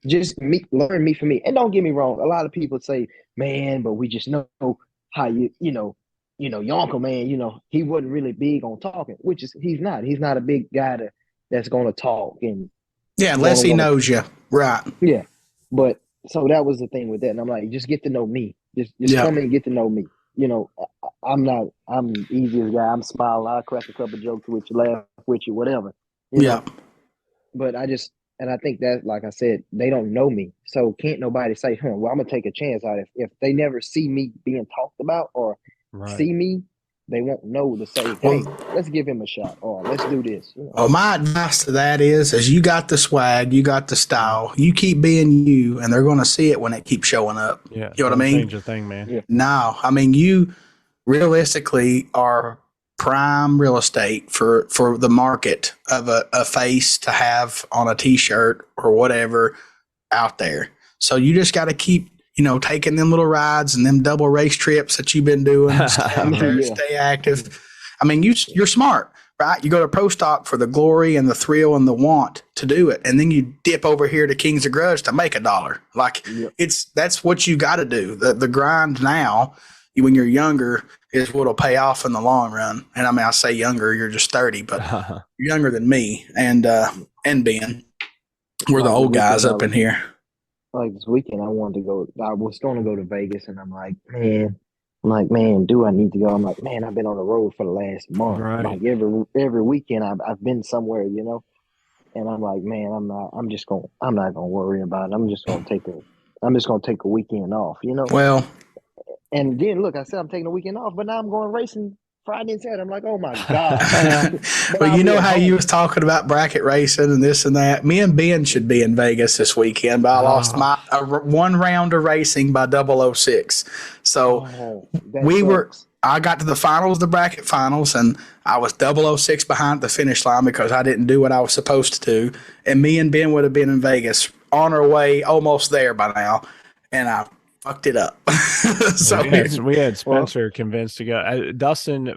just learn me from me. And don't get me wrong, a lot of people say, man, but we just know how your uncle, man, he wasn't really big on talking, which is he's not. He's not a big guy that's gonna talk and Yeah, unless he gonna knows you. Right. yeah. But so that was the thing with that. And I'm like, just get to know me. Just Yeah. come and get to know me. I'm the easiest guy. I'm smiling, I'll crack a couple jokes with you, laugh with you, whatever. Yeah. But I think that, like I said, they don't know me. So can't nobody say, well, I'm gonna take a chance out. If they never see me being talked about or see me, they won't know to say, hey, let's give him a shot or let's do this. Well, my advice to that is you got the swag, you got the style, you keep being you, and they're going to see it when it keeps showing up. Yeah. You know what I mean? Change a thing, man. Yeah. No, I mean, you realistically are prime real estate for the market of a face to have on a t-shirt or whatever out there. So you just got to keep, taking them little rides and them double race trips that you've been doing. Stay out there, stay active. I mean, you're smart, right? You go to Pro Stock for the glory and the thrill and the want to do it. And then you dip over here to Kings of Grudge to make $1. Like that's what you got to do. The grind now when you're younger is what'll pay off in the long run. And I mean, I say younger, you're just 30, but you're younger than me and Ben. We're the old guys up in here. Like this weekend, I was going to go to Vegas, and I'm like, man, do I need to go? I'm like, man, I've been on the road for the last month. Right. Like every weekend, I've been somewhere, you know. And I'm like, man, I'm not gonna worry about it. I'm just gonna take a weekend off, you know. Well, And then look, I said I'm taking a weekend off, but now I'm going racing Friday and Saturday. I'm like, oh my God. well, you know how you was talking about bracket racing and this and that. Me and Ben should be in Vegas this weekend, but I lost my one round of racing by 006. So I got to the finals, the bracket finals, and I was 006 behind the finish line because I didn't do what I was supposed to do. And me and Ben would have been in Vegas on our way, almost there by now, and I fucked it up. So we had Spencer convinced to go. Dustin,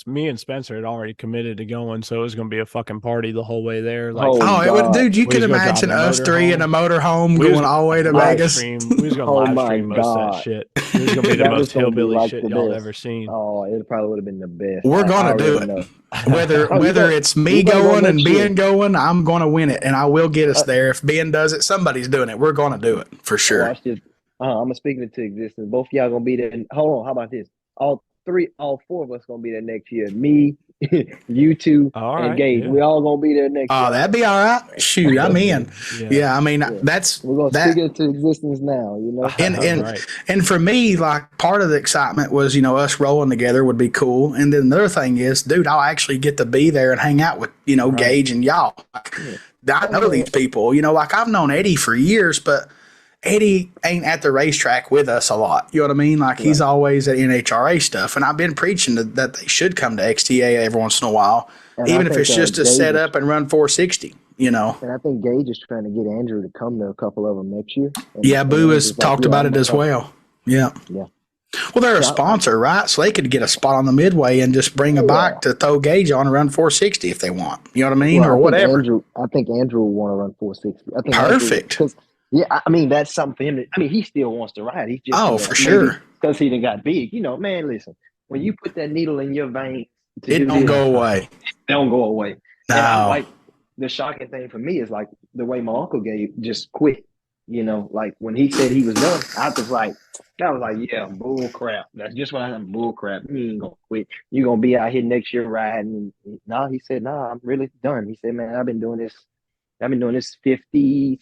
me and Spencer had already committed to going, so it was going to be a fucking party the whole way there. Like, dude, you could imagine us three in a motorhome going all the way to Vegas. We was going to live stream most of that shit. It was going to be the most hillbilly shit y'all ever seen. Oh, it probably would have been the best. We're going to do it. Whether it's me going and Ben going, I'm going to win it, and I will get us there. If Ben does it, somebody's doing it. We're going to do it for sure. Watch this. I'm gonna speak it into existence. Both of y'all gonna be there. Hold on, how about this? All four of us gonna be there next year. Me, you two, and Gage. We all gonna be there next year. Oh, that'd be all right. Shoot, I'm in. Yeah, I mean that's we're gonna speak it into existence now. You know, and for me, like part of the excitement was us rolling together would be cool. And then another thing is, dude, I'll actually get to be there and hang out with Gage and y'all. I know these people. Like I've known Eddie for years, but Eddie ain't at the racetrack with us a lot. You know what I mean? Like he's always at NHRA stuff. And I've been preaching that they should come to XTA every once in a while, even if it's just to set up and run 460, And I think Gage is trying to get Andrew to come to a couple of them next year. Boo has talked about it as well. Yeah. Yeah. Well, they're a sponsor, right? So they could get a spot on the midway and just bring a bike to throw Gage on and run 460 if they want. You know what I mean? Or whatever. I think Andrew will want to run 460. I think perfect. Yeah, I mean, that's something for him. He still wants to ride. He's just for sure. Because he done got big. Man, listen, when you put that needle in your vein, it don't go away. It don't go away. No. And like the shocking thing for me is like the way my uncle just quit. Like when he said he was done, I was like, yeah, bull crap. That's just what I said, bull crap. You ain't gonna quit. You gonna be out here next year riding. No, he said, no, I'm really done. He said, man, I've been doing this 50.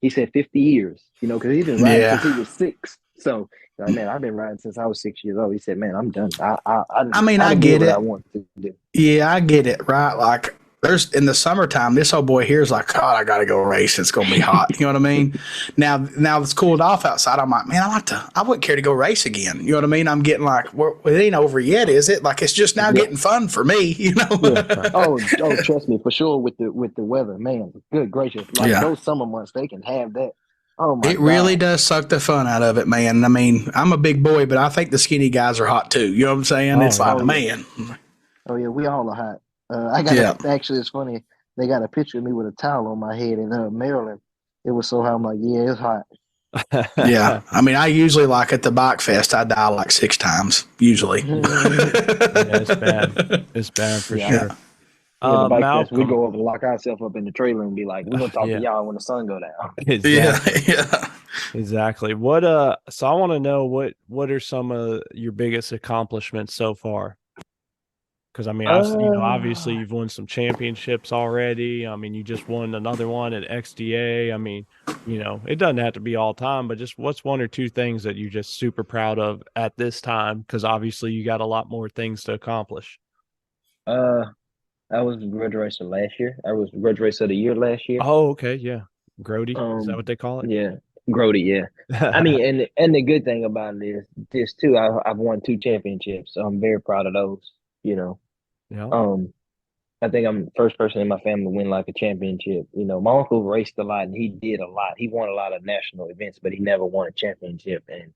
He said 50 years, because he's been riding since he was 6. So, man, I've been riding since I was 6 years old. He said, man, I'm done. I get it. I want to do. Yeah, I get it, right? Like, there's in the summertime, this old boy here is like, God, I got to go race. It's going to be hot. You know what I mean? Now it's cooled off outside. I'm like, man, I wouldn't care to go race again. You know what I mean? I'm getting like, well, it ain't over yet, is it? Like, it's just now getting fun for me, Oh, trust me, for sure with the weather, man. Good gracious. Like those summer months, they can have that. Oh my God. Really does suck the fun out of it, man. I mean, I'm a big boy, but I think the skinny guys are hot too. You know what I'm saying? Man. Oh yeah, we all are hot. Actually, it's funny. They got a picture of me with a towel on my head in Maryland. It was so hot. I'm like, yeah, it's hot. Yeah. I mean, I usually like at the bike fest, I die like 6 times, usually. It's bad. It's bad for sure. Yeah, the bike fest, we go up and lock ourselves up in the trailer and be like, we're going to talk to y'all when the sun go down. Exactly. Yeah. Exactly. So I want to know what are some of your biggest accomplishments so far? Because I mean, obviously you've won some championships already. I mean, you just won another one at XDA. I mean, it doesn't have to be all time, but just what's 1 or 2 things that you're just super proud of at this time? Because obviously you got a lot more things to accomplish. I was grudge racer last year. I was grudge racer of the year last year. Oh, okay, yeah, Grody. Is that what they call it? Yeah, Grody. Yeah. I mean, and the good thing about it is this too. I've won 2 championships, so I'm very proud of those. Yeah. I think I'm the first person in my family to win like a championship. My uncle raced a lot and he did a lot. He won a lot of national events, but he never won a championship. And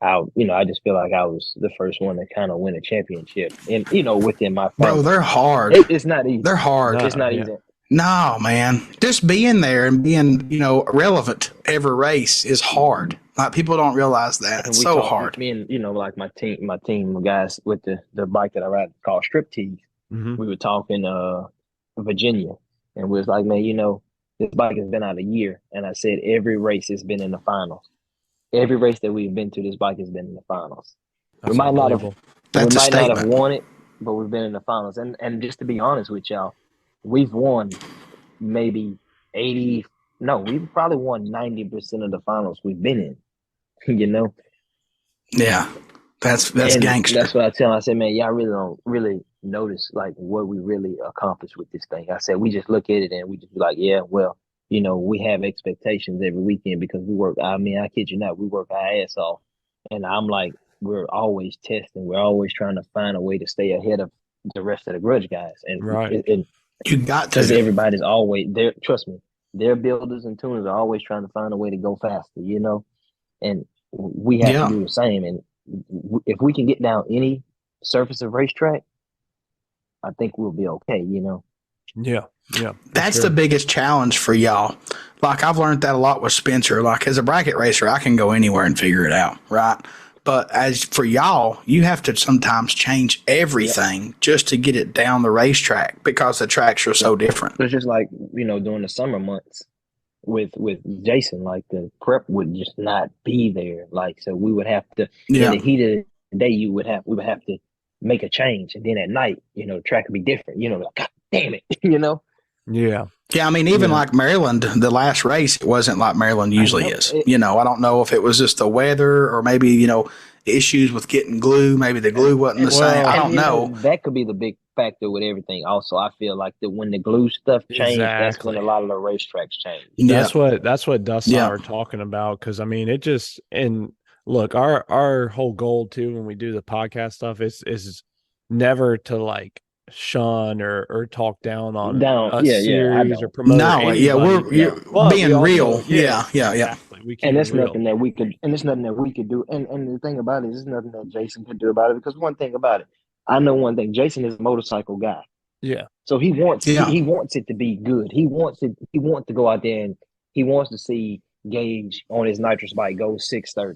I just feel like I was the first one to kind of win a championship. And within my family. Bro, they're hard. It's not easy. They're hard. It's not easy. No, man. Just being there and being, relevant every race is hard. Like people don't realize that. And It's we so talk, hard. me and like my team of guys with the bike that I ride called Strip Tees. Hmm. We were talking Virginia, and we was like, man, this bike has been out a year, and I said every race has been in the finals. Every race that we've been to, this bike has been in the finals. We That's might not have unbelievable. we That's a might not have statement. won it, but we've been in the finals. And just to be honest with y'all, we've won maybe 80, no, we've probably won 90% of the finals we've been in, you know? Yeah. That's And gangster. that's what I tell them. I said, man, y'all really don't really notice like what we really accomplished with this thing. I said, we just look at it and we just be like, yeah, well, we have expectations every weekend because we work. I mean, I kid you not, we work our ass off. And I'm like, we're always testing. We're always trying to find a way to stay ahead of the rest of the grudge guys. Right. And You got because to. everybody's always there. Trust me, their builders and tuners are always trying to find a way to go faster, and we have to Yeah. do the same. And if we can get down any surface of racetrack, I think we'll be okay. Yeah. Yeah. That's sure. the biggest challenge for y'all. Like I've learned that a lot with Spencer. Like as a bracket racer, I can go anywhere and figure it out, right? But as for y'all, you have to sometimes change everything just to get it down the racetrack because the tracks are so different. It's just like during the summer months with Jason, like the prep would just not be there. Like so, we would have to in the heat of the day, we would have to make a change, and then at night, the track would be different. Like God damn it, Yeah. Yeah, I mean, even like Maryland, the last race, it wasn't like Maryland usually is. I don't know if it was just the weather or maybe, issues with getting glue. Maybe the glue wasn't the same. I don't know. That could be the big factor with everything. Also, I feel like that when the glue stuff changed, that's when a lot of the racetracks changed. That's what Dustin and I are talking about. Cause I mean, it just, and look, our whole goal too, when we do the podcast stuff is never to like shun or talk down on a series or promote. No, we're being real. Yeah. Exactly. We keep and that's it real. nothing that we could, and it's nothing that we could do. And the thing about it is, nothing that Jason could do about it. Because one thing about it, I know one thing: Jason is a motorcycle guy. Yeah. So he wants he wants it to be good. He wants to go out there and he wants to see Gage on his nitrous bike go 630s.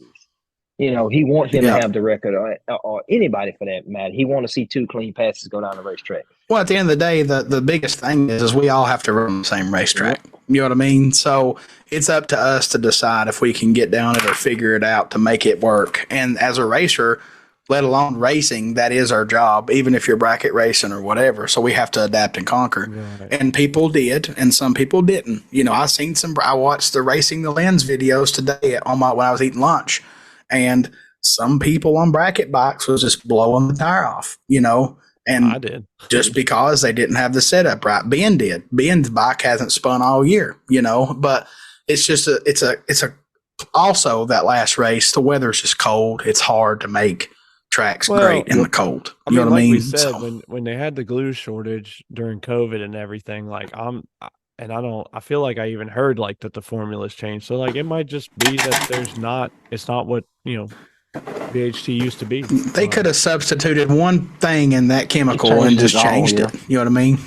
He wants him to have the record, or anybody for that matter. He wants to see 2 clean passes go down the racetrack. Well, at the end of the day, the biggest thing is we all have to run the same racetrack. Yep. You know what I mean? So it's up to us to decide if we can get down it or figure it out to make it work. And as a racer, let alone racing, that is our job, even if you're bracket racing or whatever. So we have to adapt and conquer. Right. And people did, and some people didn't. I watched the Racing the Lens videos today when I was eating lunch. And some people on bracket bikes was just blowing the tire off, and I did just because they didn't have the setup right. Ben did. Ben's bike hasn't spun all year, but it's just also that last race, the weather's just cold. It's hard to make tracks great in the cold. You know what I mean? We said, when they had the glue shortage during COVID and everything, like I feel like I even heard like that the formula's changed. So like it might just be that it's not what, BHT used to be. They could have substituted one thing in that chemical and just changed it. You know what I mean?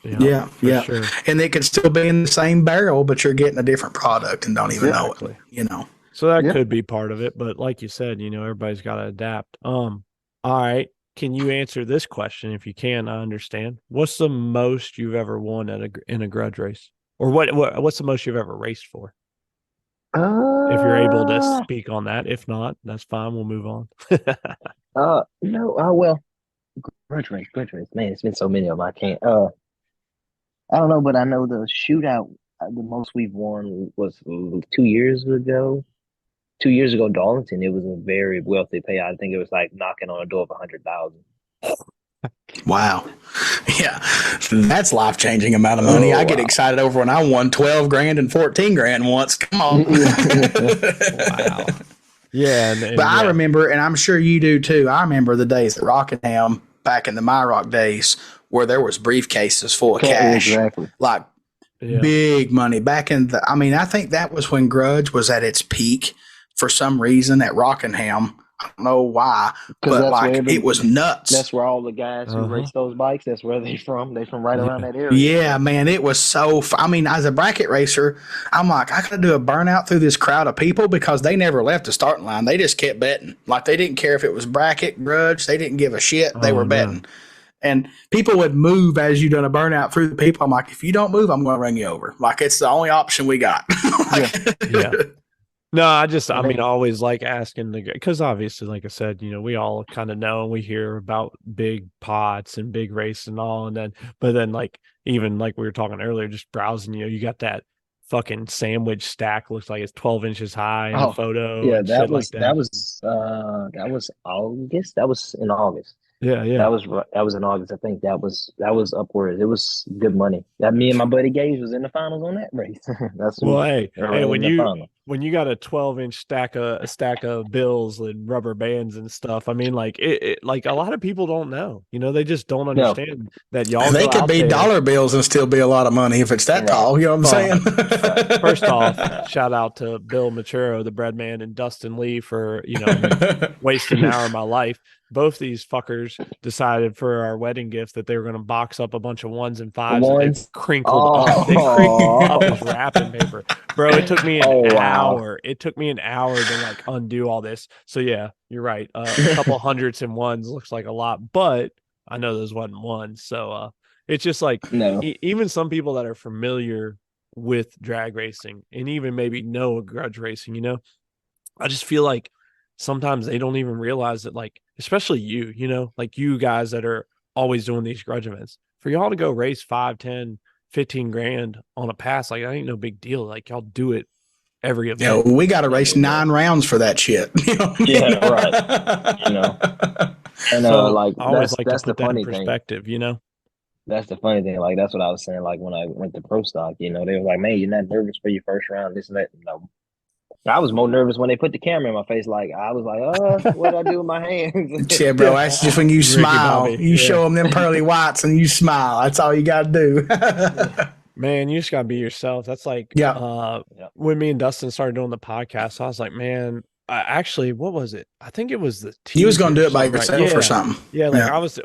Yeah. Sure. And it could still be in the same barrel, but you're getting a different product and don't even know it. So that could be part of it. But like you said, everybody's got to adapt. All right. Can you answer this question? If you can, I understand. What's the most you've ever won in a grudge race? Or what's the most you've ever raced for? If you're able to speak on that. If not, that's fine. We'll move on. No. Well, grudge race. Man, it's been so many of them. I can't. I don't know, but I know the shootout. The most we've won was 2 years ago. 2 years ago, Darlington. It was a very wealthy payout. I think it was like knocking on a door of 100,000. Wow. Yeah. That's life-changing amount of money. I get excited over when I won 12 grand and 14 grand once. Come on. Wow. Yeah. But I remember, and I'm sure you do too, I remember the days at Rockingham back in the MyRock days where there was briefcases full of cash. Exactly. Like big money. Back in I think that was when grudge was at its peak for some reason at Rockingham. I don't know why, Because but like it was nuts. that's where all the guys who race those bikes, that's where they from. They from right around that area. Yeah, man, it was so. I mean, as a bracket racer, I'm like, I gotta do a burnout through this crowd of people because they never left the starting line. They just kept betting. Like they didn't care if it was bracket, grudge. They didn't give a shit. They were betting. And people would move as you done a burnout through the people. I'm like, if you don't move, I'm going to run you over. Like it's the only option we got. Yeah. No, I mean, I always like asking because obviously, like I said, we all kind of know and we hear about big pots and big race and all. But then like, even like we were talking earlier, just browsing, you got that fucking sandwich stack, looks like it's 12 inches high in the photo. Yeah, and shit like that was August. That was in August. Yeah. That was in August. I think that was upwards. It was good money. That me and my buddy Gage was in the finals on that race. That's hey, when you got a 12-inch stack of bills and rubber bands and stuff, I mean, like it like a lot of people don't know. They just don't understand that y'all. They could be dollar bills and still be a lot of money if it's that tall. You know what I'm saying? First off, shout out to Bill Machuro, the bread man, and Dustin Lee for wasting an hour of my life. Both these fuckers decided for our wedding gift that they were going to box up a bunch of 1s and 5s. And they crinkled up. They crinkled up as wrapping paper, bro. It took me an hour. It took me an hour to like undo all this. So yeah, you're right. A couple hundreds and 1s looks like a lot, but I know those wasn't 1s. So it's just like even some people that are familiar with drag racing and even maybe know grudge racing, I just feel like sometimes they don't even realize that, like, especially like you guys that are always doing these grudge events, for y'all to go race 5, 10, 15 grand on a pass, like that ain't no big deal. Like y'all do it every event. Yeah, we got to race 9 rounds for that shit. Yeah, right. And so like I always like that's to put the that funny in perspective, That's the funny thing. Like that's what I was saying. Like when I went to pro stock, they were like, "Man, you're not nervous for your first round, this and that." No, I was more nervous when they put the camera in my face. Like I was like, what do I do with my hands? Yeah, bro. That's just when you smile. You show them pearly whites and you smile. That's all you got to do. Man, you just got to be yourself. That's like, when me and Dustin started doing the podcast, I was like, man, actually, what was it? I think it was the you was going to do it by yourself or something. Yeah, like I was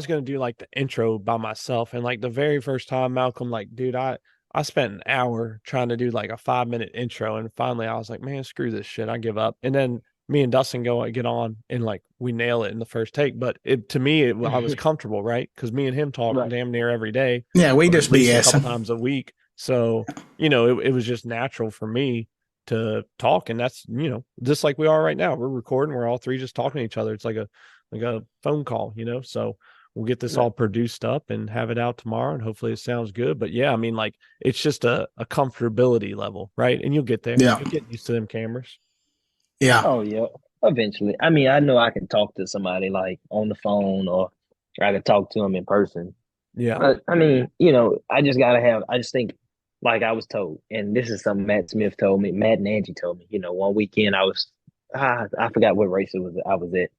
going to do like the intro by myself. And like the very first time, Malcolm, like, dude, I spent an hour trying to do like a 5-minute intro, and finally I was like, man, screw this shit. I give up. And then me and Dustin get on and like we nail it in the first take. But to me, I was comfortable, right? Because me and him talk damn near every day. Yeah, we just be a couple times a week. So, it was just natural for me to talk. And that's, just like we are right now. We're recording. We're all three just talking to each other. It's like a phone call, so we'll get this all produced up and have it out tomorrow, and hopefully it sounds good. But yeah, I mean, like it's just a comfortability level, right? And you'll get there. Yeah. You'll get used to them cameras. Yeah. Oh yeah. Eventually. I mean, I know I can talk to somebody like on the phone, or I can talk to them in person. Yeah. But I mean, I just think, like I was told, and this is something Matt Smith told me, Matt and Angie told me, one weekend I forgot what race I was at.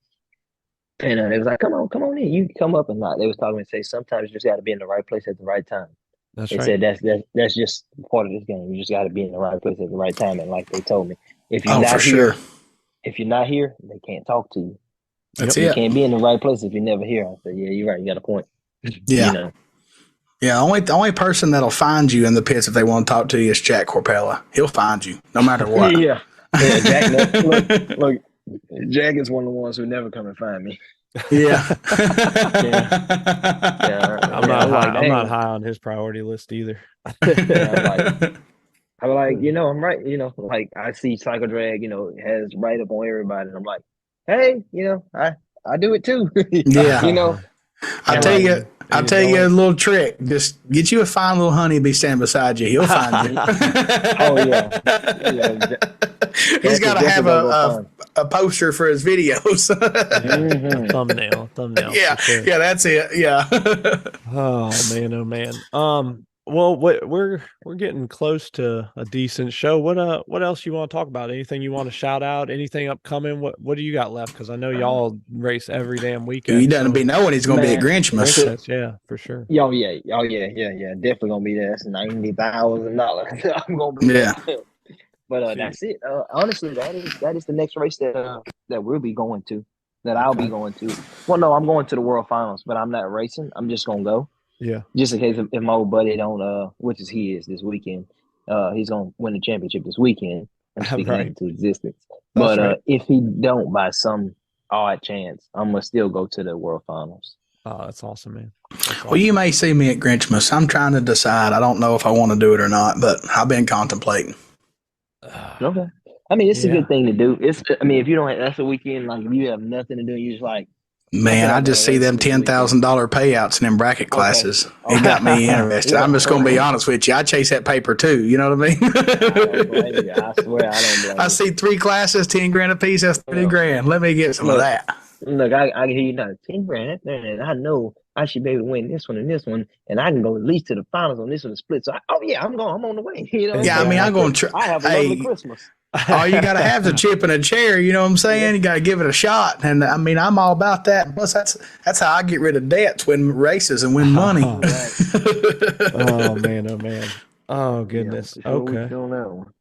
And they was like, come on in. You come up and not. They was talking and say, sometimes you just got to be in the right place at the right time. They said that's just part of this game. You just got to be in the right place at the right time. And like they told me, if you're not here, they can't talk to you. That's You can't be in the right place if you're never here. I said, yeah, you're right. You got a point. Yeah. Yeah, the only person that'll find you in the pits if they want to talk to you is Jack Corpella. He'll find you no matter what. Yeah, Jack. Look, Jack is one of the ones who never come and find me. Yeah. I'm not high on his priority list either. I'm like, I'm right. Like I see Psycho Drag, has right up on everybody, and I'm like, hey, I do it too. Yeah. I'll tell you a little trick. Just get you a fine little honeybee standing beside you. He'll find you. Oh yeah. He's got to have a poster for his videos. Thumbnail. Yeah, sure. Yeah, that's it. Yeah. Oh man. Well, we're getting close to a decent show. What else you want to talk about? Anything you want to shout out? Anything upcoming? What do you got left? Because I know y'all race every damn weekend. He doesn't be knowing he's going to be at Grinchmas. Yeah, for sure. Oh yeah. Definitely gonna be there. That's $90,000. I'm gonna be there. But See. that's it. Honestly, that is the next race that we'll be going to, that I'll be Okay. going to. Well, no, I'm going to the World Finals, but I'm not racing. I'm just gonna go, Yeah. just in case if my old buddy don't, which is he is this weekend. He's gonna win the championship this weekend. I'm speaking that Right. into existence. That's But right. if he don't, by some odd chance, I'm gonna still go to the World Finals. Oh, that's awesome, man. That's Well, you may see me at Grinchmas. I'm trying to decide. I don't know if I want to do it or not, but I've been contemplating. awesome. Okay. I mean, it's a Yeah. good thing to do. I mean, if you don't, that's a weekend. Like, if you have nothing to do, you just like, Man, I I'm just gonna see race them this weekend. $10,000 payouts in them bracket classes. Okay. It got me interested. Well, I'm just going to be honest with you. I chase that paper too. You know what I mean? I don't blame you. I swear, I don't blame I you. see 3 classes, 10 grand a piece. That's 30 Look, grand. Let me get some of look, that. look, I can hear you now. 10 grand. I know I should be able to win this one and this one, and I can go at least to the finals on this one split. So, I'm going. I'm on the way. You know what I'm Yeah, I saying? mean, I'm going to I have a lovely hey, Christmas. all you got to have is a chip and a chair. You know what I'm saying? Yeah. You got to give it a shot. And I mean, I'm all about that. Plus, that's how I get rid of debts, win races, and win money. Right. Oh man. Oh man. Oh goodness. Yeah, for sure we Okay. feel that one.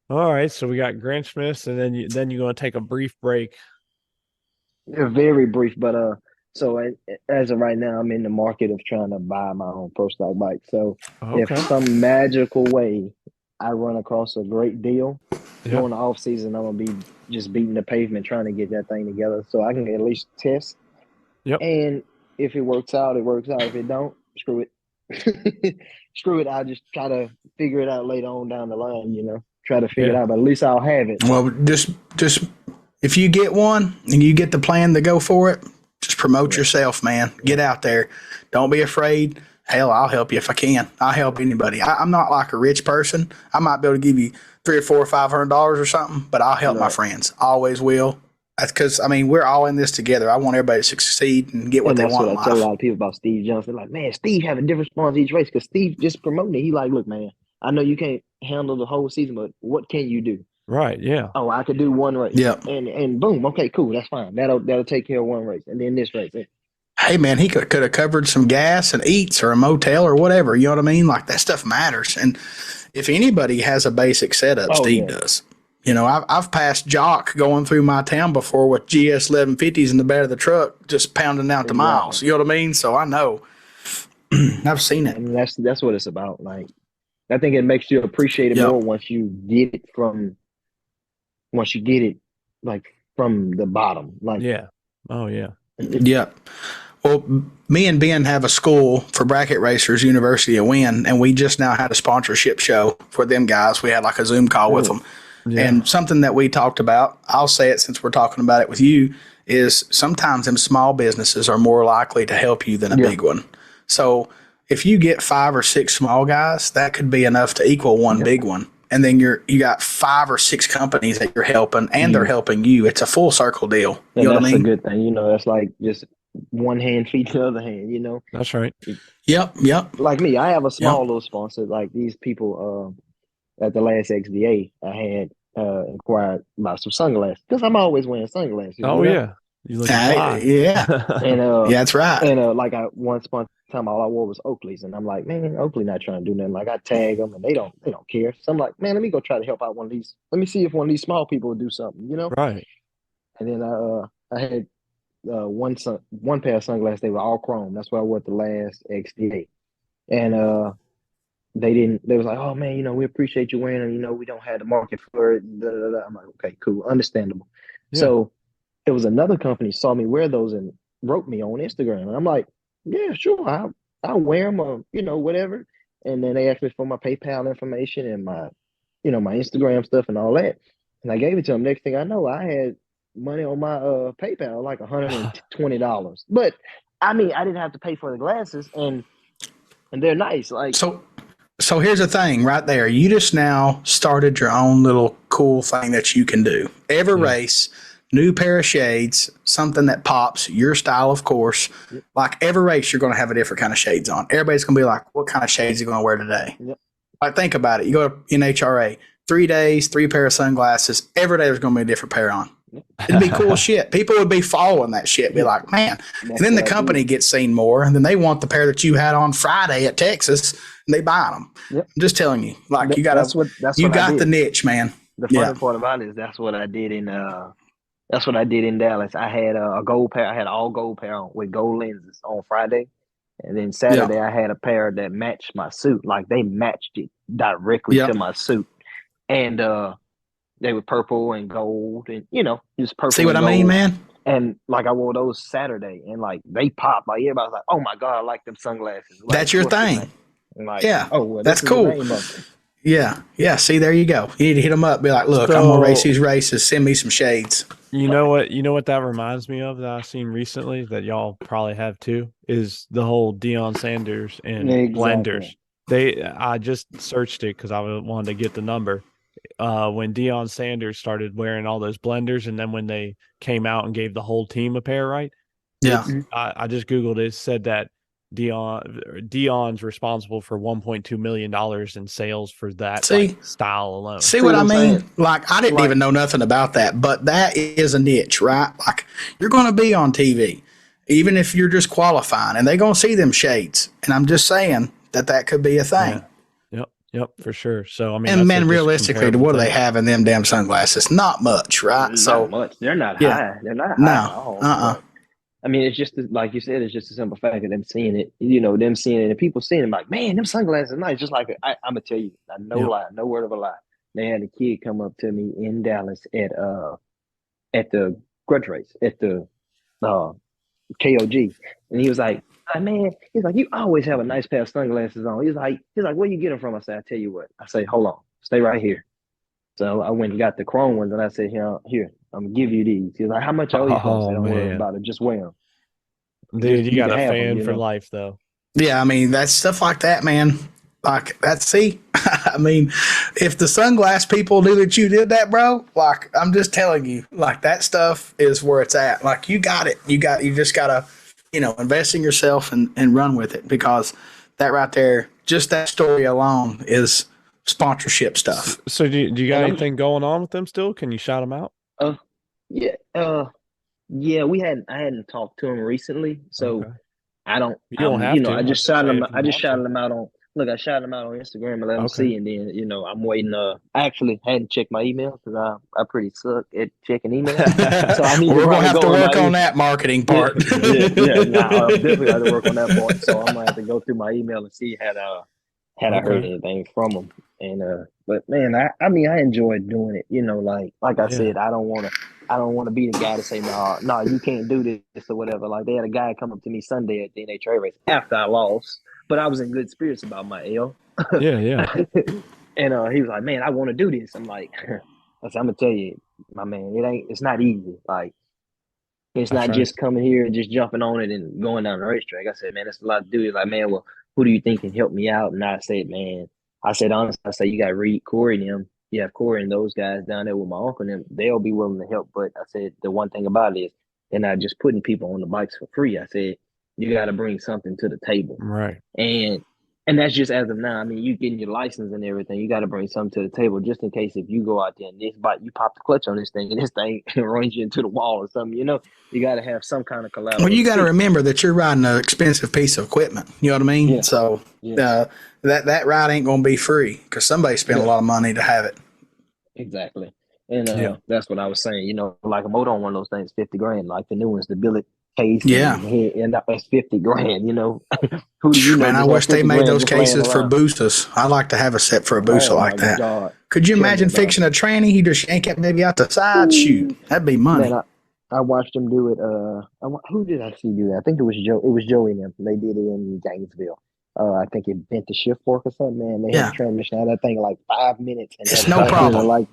All right. So we got Grinchmas, and then you're gonna take a brief break. Yeah, very brief, but so as of right now, I'm in the market of trying to buy my own pro stock bike. So if Okay. some magical way I run across a great deal Yeah. during the off season, I'm gonna be just beating the pavement trying to get that thing together so I can at least test. Yep. And if it works out, it works out. If it don't, screw it. Screw it. I'll just try to figure it out later on down the line, try to figure it Yeah. out, but at least I'll have it. Well, just if you get one and you get the plan to go for it, just promote yourself, man. Get out there. Don't be afraid. Hell, I'll help you if I can. I'll help anybody. I'm not like a rich person. I might be able to give you $300 or $400 or $500 or something, but I'll help my friends. Always will. That's because I mean we're all in this together. I want everybody to succeed and get what And they that's want what in I tell a life. lot of people about Steve Johnson. Like, man, Steve have a different response each race because Steve just promoting it. He like, look, man, I know you can't handle the whole season, but what can you do? Right. Yeah. Oh, I could do one race. Yep. And boom, okay, cool, that's fine. That'll take care of one race, and then this race. Hey man, he could have covered some gas and eats or a motel or whatever. You know what I mean? Like that stuff matters. And if anybody has a basic setup, Steve does. You know, I've passed Jock going through my town before with GS 1150s in the bed of the truck, just pounding out the miles. You know what I mean? So I know. I've seen it. I mean, that's what it's about. Like, I think it makes you appreciate it more once you get it like from the bottom. Like, Yeah. Oh yeah. Yep. Well, me and Ben have a school for bracket racers, University of Wynn, and we just now had a sponsorship show for them guys. We had like a Zoom call with them. Yeah. And something that we talked about, I'll say it since we're talking about it with you, is sometimes them small businesses are more likely to help you than a big one. So if you get 5 or 6 small guys, that could be enough to equal one big one. And then you got 5 or 6 companies that you're helping, and they're helping you. It's a full circle deal. You know what I mean? That's a good thing. That's like just one hand feeds the other hand. That's right. Yep. Like me, I have a small little sponsor. Like these people at the last XDA, I had inquired about some sunglasses because I'm always wearing sunglasses. Oh yeah. You look fly. Yeah. And Yeah, that's right. And like I once upon a time, all I wore was Oakleys, and I'm like, man, Oakley not trying to do nothing. Like I tag them, and they don't care. So I'm like, man, let me go try to help out one of these. Let me see if one of these small people will do something, Right. And then I had one pair of sunglasses. They were all chrome. That's what I wore at the last XDA, and they didn't. They was like, oh man, we appreciate you wearing them. We don't have the market for it. Da, da, da. I'm like, okay, cool, understandable. Yeah. So it was another company saw me wear those and wrote me on Instagram, and I'm like, yeah, sure, I'll wear them or whatever. And then they asked me for my PayPal information and my my Instagram stuff and all that, and I gave it to them. Next thing I know, I had money on my PayPal, like $120. But I mean, I didn't have to pay for the glasses, and they're nice. Like, so here's the thing right there. You just now started your own little cool thing that you can do. Every race, new pair of shades, something that pops, your style, of course. Like every race, you're going to have a different kind of shades on. Everybody's going to be like, what kind of shades are you going to wear today? Yep. Like, think about it. You go to NHRA, 3 days, 3 pair of sunglasses. Every day there's going to be a different pair on. It'd be cool shit. People would be following that shit. Be like, man. And then the company gets seen more, and then they want the pair that you had on Friday at Texas, and they buy them. Yep. I'm just telling you, like you got the niche, man. the Yeah. funny part about it is that's what I did in Dallas. I had a gold pair. I had all gold pair on with gold lenses on Friday, and then Saturday I had a pair that matched my suit. Like they matched it directly Yeah. to my suit, and they were purple and gold, and just purple. See what I and mean, gold. man? And like I wore those Saturday, and like they popped. Like everybody's like, "Oh my god, I like them sunglasses." Like, That's your of course, thing. and like, Yeah. oh well, That's this is cool. the name of it. Yeah. See, there you go. You need to hit them up. Be like, look, I'm gonna race these races. Send me some shades. You know what that reminds me of that I've seen recently that y'all probably have too is the whole Deion Sanders and blenders. I just searched it because I wanted to get the number. When Deion Sanders started wearing all those blenders, and then when they came out and gave the whole team a pair, right? Yeah. I just Googled it. It said that Dion's responsible for $1.2 million in sales for that style alone. See what I mean? Like, I didn't even know nothing about that, but that is a niche, right? Like, you're going to be on TV, even if you're just qualifying, and they're going to see them shades. And I'm just saying that could be a thing. Yeah. Yep, for sure. So, I mean, and man, realistically, what do they have in them damn sunglasses? Not much, right? Not much. They're not high. They're not high at all. I mean, it's just like you said. It's just a simple fact of them seeing it. Them seeing it, and people seeing it, like, man, them sunglasses nice. Just like I'm gonna tell you, no lie, no word of a lie. They had a kid come up to me in Dallas at the grudge race at the KOG, and he was like, man, he's like, you always have a nice pair of sunglasses on. He's like, where you get them from? I said, I tell you what. I say, hold on, stay right here. So I went and got the chrome ones, and I said, here, I'm gonna give you these. He's like, how much are you for? I said, don't worry about it, just wear them. Dude, you got a fan for life, though. Yeah, I mean, that's stuff like that, man. Like, I mean, if the sunglass people knew that you did that, bro, like, I'm just telling you, like, that stuff is where it's at. Like, you got it. You just gotta, invest in yourself and run with it, because that right there, just that story alone is sponsorship stuff. So do you got anything going on with them still? Can you shout them out? Yeah. Yeah, I hadn't talked to him recently, so I don't. You don't have to. I just shouted them. I shouted them out on Instagram and let them see, and then I'm waiting. I actually hadn't checked my email because I pretty suck at checking emails. So I need we're gonna have to work on that marketing part. I definitely have to work on that part. So I'm gonna have to go through my email and see had I heard anything from them. And but man, I enjoyed doing it. Like I said, I don't want to be the guy to say, no, you can't do this or whatever. Like they had a guy come up to me Sunday at the NHRA race after I lost, but I was in good spirits about my L. Yeah. And he was like, man, I want to do this. I'm like, I'm gonna tell you, my man, it's not easy. Like it's not just coming here and just jumping on it and going down the racetrack. I said, man, it's a lot to do. He's like, man, well, who do you think can help me out? And I said, honestly, you got Reed, Corey, and them. You have Corey and those guys down there with my uncle and them. They'll be willing to help. But I said, the one thing about it is they're not just putting people on the bikes for free. I said, you got to bring something to the table. Right. And that's just as of now. I mean, you getting your license and everything. You got to bring something to the table just in case if you go out there and this bike, you pop the clutch on this thing and this thing runs you into the wall or something. You got to have some kind of collateral. Well, you got to remember that you're riding an expensive piece of equipment. You know what I mean? Yeah. So that ride ain't going to be free because somebody spent a lot of money to have it. Exactly. And that's what I was saying. Like a motor on one of those things, $50,000. Like the new ones, the billet case. And that's $50,000. Who do you know? Man, I wish they made those cases for boosters. I'd like to have a set for a booster like that. God. Could you imagine fixing a tranny? You just yank that baby out the side. Shoot, that'd be money. Man, I watched them do it. Who did I see do that? I think it was Joe. It was Joey and them. They did it in Gainesville. I think it bent the shift fork or something. Man, they had the transmission out of that thing in like 5 minutes. And it's no problem. Like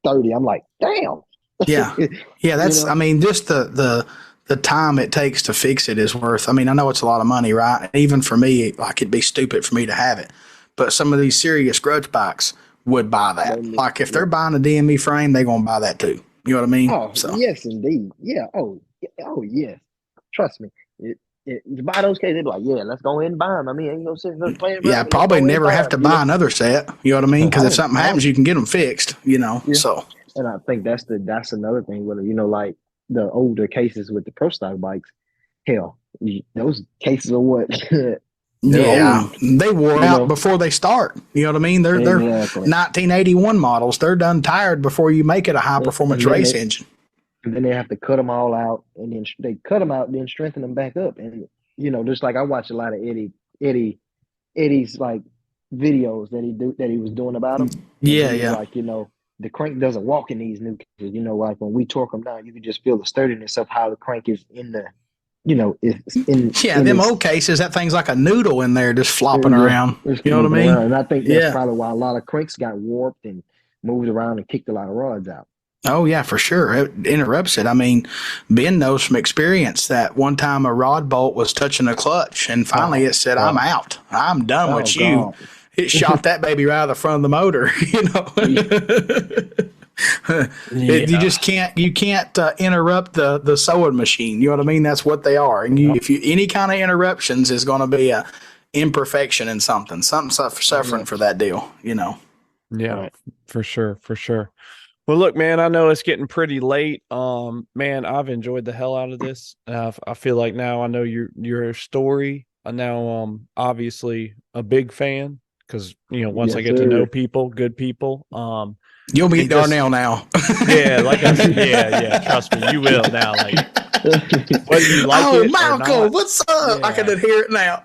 30. I'm like, damn. Yeah. That's. I mean, just the time it takes to fix it is worth. I mean, I know it's a lot of money, right? Even for me, like it'd be stupid for me to have it. But some of these serious grudge bikes would buy that. Like if they're buying a DME frame, they're gonna buy that too. You know what I mean? Oh, yes, indeed. Yeah. Oh, yes. Trust me. To buy those cases, they'd be like, yeah, let's go ahead and buy them. I mean, ain't no sense in playing. Yeah, probably never have to buy another set. You know what I mean? Because if something happens, you can get them fixed. So. And I think that's another thing. Whether like the older cases with the pro stock bikes, hell, those cases are what Yeah, old, they wore you out know. before they start. You know what I mean? They're Exactly. 1981 models. They're done tired before you make it a high performance And then race they engine. and then they have to cut them all out, and then they cut them out, then strengthen them back up. And just like I watch a lot of Eddie's like videos that he was doing about them, and Yeah, he was yeah. like, the crank doesn't walk in these new cases. Like when we torque them down, you can just feel the sturdiness of how the crank is in the, it's Yeah, in them its old cases, that thing's like a noodle in there just flopping yeah, around. it's You know what I moving mean? around. And I think that's Yeah. probably why a lot of cranks got warped and moved around and kicked a lot of rods out. Oh, yeah, for sure. It interrupts it. I mean, Ben knows from experience that one time a rod bolt was touching a clutch, and finally it said, I'm out. I'm done Oh with you. God. It shot that baby right out of the front of the motor, you Yeah. just can't interrupt the sewing machine. You know what I mean? That's what they are. And if you any kind of interruptions is going to be a imperfection in something suffering for that deal. Yeah, Right. for sure, for sure. Well, look, man, I know it's getting pretty late. Man, I've enjoyed the hell out of this. I feel like now I know your story. I'm now obviously a big fan because once I Yes, get to know sir. people, good people. You'll It meet just Darnell now. yeah, like I said, yeah, trust me, you will now. Like whether you like Oh, it or Malcolm, not, what's up? I yeah, can hear it now.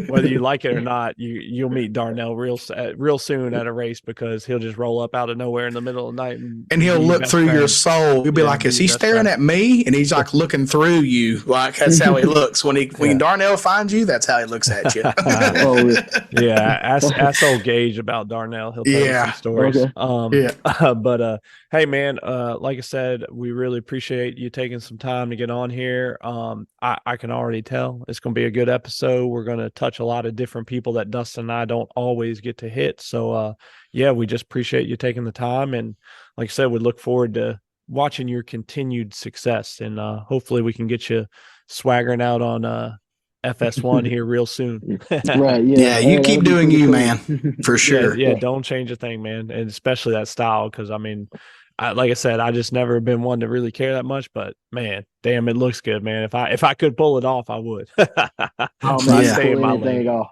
whether you like it or not, you'll meet Darnell real soon at a race because he'll just roll up out of nowhere in the middle of the night And he'll be look best through your friends. soul. You'll be Yeah, like, be is your he best staring friend. at me? And he's like looking through you. Like that's how he looks. When Yeah. Darnell finds you, that's how he looks at you. Oh, Yeah, ask old Gage about Darnell. He'll tell you some Yeah. stories. okay. Yeah. But hey man, like I said, we really appreciate you taking some time to get on here. I can already tell it's gonna be a good episode. We're gonna touch a lot of different people that Dustin and I don't always get to hit. So yeah, we just appreciate you taking the time, and like I said, we look forward to watching your continued success, and hopefully we can get you swaggering out on FS1 here real soon. Right, yeah. Yeah. You Hey, that'll keep be doing pretty you, cool. man. For Yeah, sure. yeah, don't change a thing, man, and especially that style. Because I mean, like I said, I just never been one to really care that much. But man, damn, it looks good, man. If I could pull it off, I would. Oh So man, I you can Yeah. stay pull in my lane. anything off.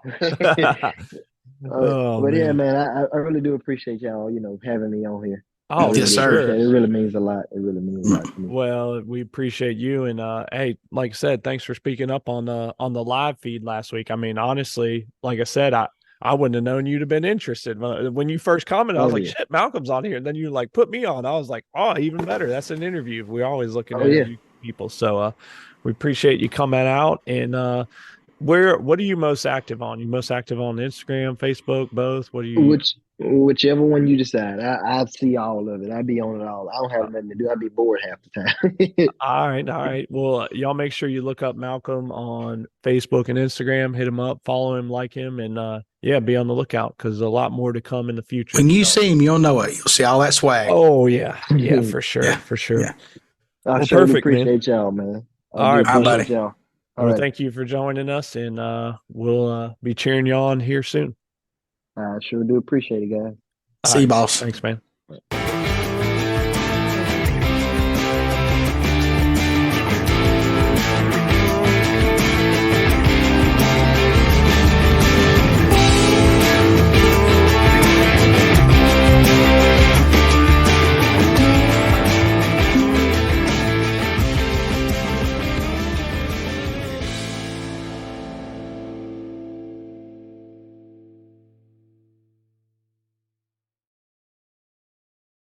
Oh But yeah, man. man, I really do appreciate y'all, having me on here. I Oh, Yes, for really sir. appreciate sure. it. It really means a lot. It really means a lot to me. Well, we appreciate you, and hey, like I said, thanks for speaking up on the live feed last week. I mean, honestly, like I said, I wouldn't have known you'd have been interested when you first commented. I was Oh like, yeah. shit, Malcolm's on here, and then you like put me on. I was like, oh, even better. That's an interview. We're always looking to Oh yeah. interview people, so we appreciate you coming out. And what are you most active on? You most active on Instagram, Facebook, both? What do you? Whichever one you decide, I see all of it. I be on it all. I don't have nothing to do. I be bored half the time. All right, all right. Well, y'all make sure you look up Malcolm on Facebook and Instagram. Hit him up, follow him, like him, and yeah, be on the lookout because a lot more to come in the future. When you So, see him, you'll know it. You'll see all that swag. oh yeah, yeah, for sure, Yeah. for sure. Yeah. I Well, surely perfect, man. appreciate y'all, man. I All do right, All right, brother. appreciate buddy. y'all. All Well, right. thank you for joining us, and we'll be cheering you on here soon. I sure do appreciate it, guys. All See you, right, boss. thanks, man.